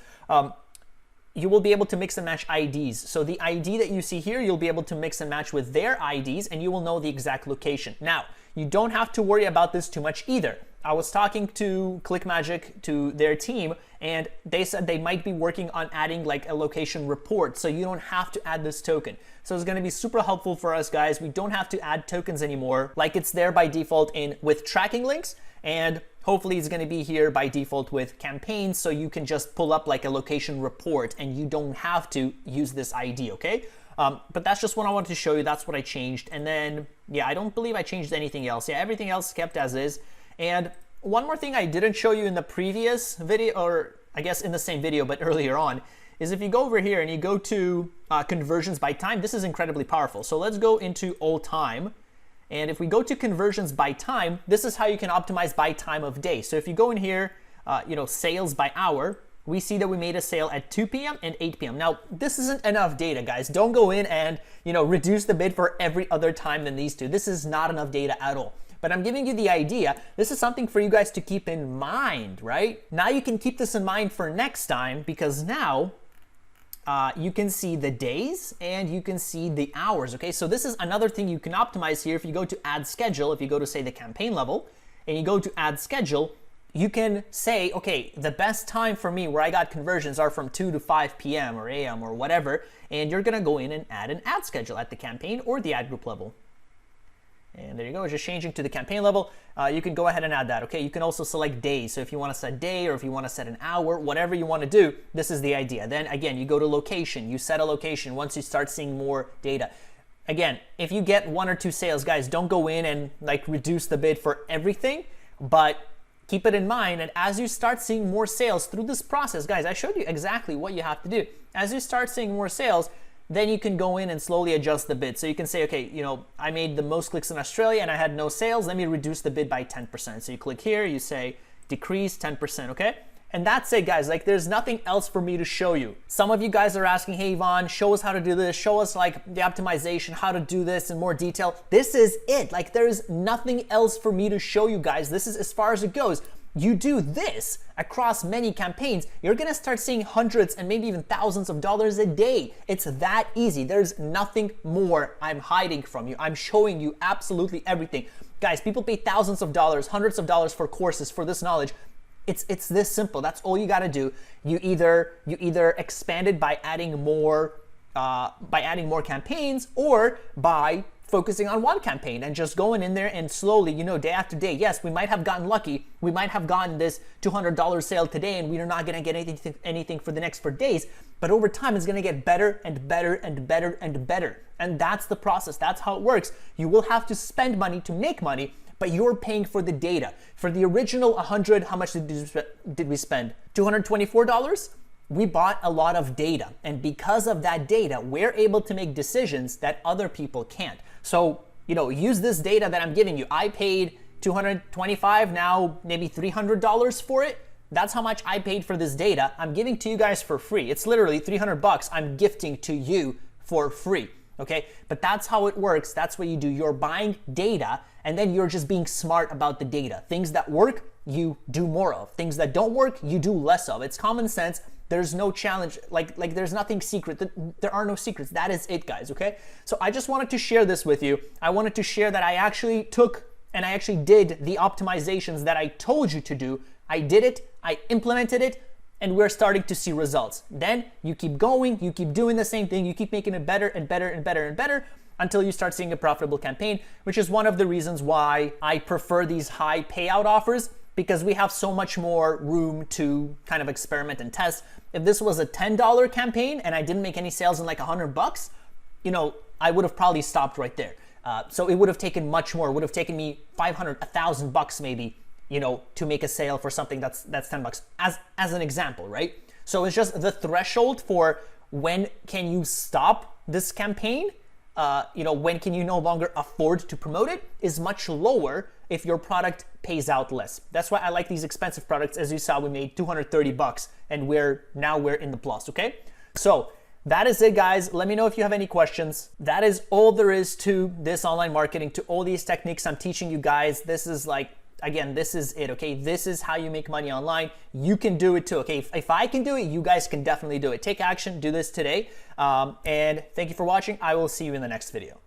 You will be able to mix and match IDs. So the ID that you see here, you'll be able to mix and match with their IDs, and you will know the exact location. Now, you don't have to worry about this too much either. I was talking to ClickMagic, to their team, and they said they might be working on adding like a location report, so you don't have to add this token. So it's gonna be super helpful for us guys. We don't have to add tokens anymore, like it's there by default with tracking links, and hopefully it's gonna be here by default with campaigns, so you can just pull up like a location report and you don't have to use this ID, okay? But that's just what I wanted to show you. That's what I changed. And then, yeah, I don't believe I changed anything else. Yeah, everything else kept as is. And one more thing I didn't show you in the previous video, or I guess in the same video, but earlier on, is if you go over here and you go to conversions by time, this is incredibly powerful. So let's go into all time. And if we go to conversions by time, this is how you can optimize by time of day. So if you go in here, sales by hour, we see that we made a sale at 2 p.m. and 8 p.m. Now, this isn't enough data, guys. Don't go in and, reduce the bid for every other time than these two. This is not enough data at all. But I'm giving you the idea. This is something for you guys to keep in mind, right? Now you can keep this in mind for next time, because now you can see the days and you can see the hours, okay? So this is another thing you can optimize here. If you go to add schedule, if you go to say the campaign level and you go to add schedule, you can say, okay, the best time for me where I got conversions are from 2 to 5 p.m. or a.m. or whatever, and you're gonna go in and add an ad schedule at the campaign or the ad group level. And there you go, it's just changing to the campaign level. You can go ahead and add that, okay? You can also select days. So if you wanna set day or if you wanna set an hour, whatever you wanna do, this is the idea. Then again, you go to location, you set a location once you start seeing more data. Again, if you get 1 or 2 sales, guys, don't go in and like reduce the bid for everything, but keep it in mind, and as you start seeing more sales through this process, guys, I showed you exactly what you have to do. As you start seeing more sales, then you can go in and slowly adjust the bid. So you can say, okay, I made the most clicks in Australia and I had no sales. Let me reduce the bid by 10%. So you click here, you say decrease 10%, okay? And that's it, guys. Like, there's nothing else for me to show you. Some of you guys are asking, hey, Ivan, show us how to do this. Show us like the optimization, how to do this in more detail. This is it. Like, there's nothing else for me to show you guys. This is as far as it goes. You do this across many campaigns, you're gonna start seeing hundreds and maybe even thousands of dollars a day. It's that easy. There's nothing more I'm hiding from you. I'm showing you absolutely everything. Guys, people pay thousands of dollars, hundreds of dollars for courses for this knowledge. It's this simple. That's all you gotta do. You either expand it by adding more campaigns, or by focusing on one campaign and just going in there and slowly, day after day. Yes, we might have gotten lucky. We might have gotten this $200 sale today and we're not gonna get anything for the next 4 days. But over time, it's gonna get better and better and better and better. And that's the process. That's how it works. You will have to spend money to make money, but you're paying for the data. For the original 100, how much did we spend? $224? We bought a lot of data, and because of that data, we're able to make decisions that other people can't. So, use this data that I'm giving you. I paid $225, now maybe $300 for it. That's how much I paid for this data. I'm giving to you guys for free. It's literally $300 I'm gifting to you for free, okay? But that's how it works. That's what you do. You're buying data, and then you're just being smart about the data. Things that work, you do more of. Things that don't work, you do less of. It's common sense. There's no challenge, like there's nothing secret. There are no secrets. That is it, guys, okay? So I just wanted to share this with you. I wanted to share that I actually took and I actually did the optimizations that I told you to do. I did it, I implemented it, and we're starting to see results. Then you keep going, you keep doing the same thing, you keep making it better and better and better and better until you start seeing a profitable campaign, which is one of the reasons why I prefer these high payout offers, because we have so much more room to kind of experiment and test. If this was a $10 campaign and I didn't make any sales in like $100, I would have probably stopped right there. So it would have taken much more. It would have taken me $500, $1,000 maybe, to make a sale for something that's $10 as an example, right? So it's just the threshold for when can you stop this campaign, when can you no longer afford to promote it, is much lower if your product pays out less. That's why I like these expensive products. As you saw, we made $230 and we're in the plus, okay? So That is it, guys. Let me know if you have any questions. That is all there is to this online marketing, to all these techniques I'm teaching you guys. This is like, again, this is it, okay? This is how you make money online. You can do it too, okay? If I can do it, you guys can definitely do it. Take action, do this today. And thank you for watching. I will see you in the next video.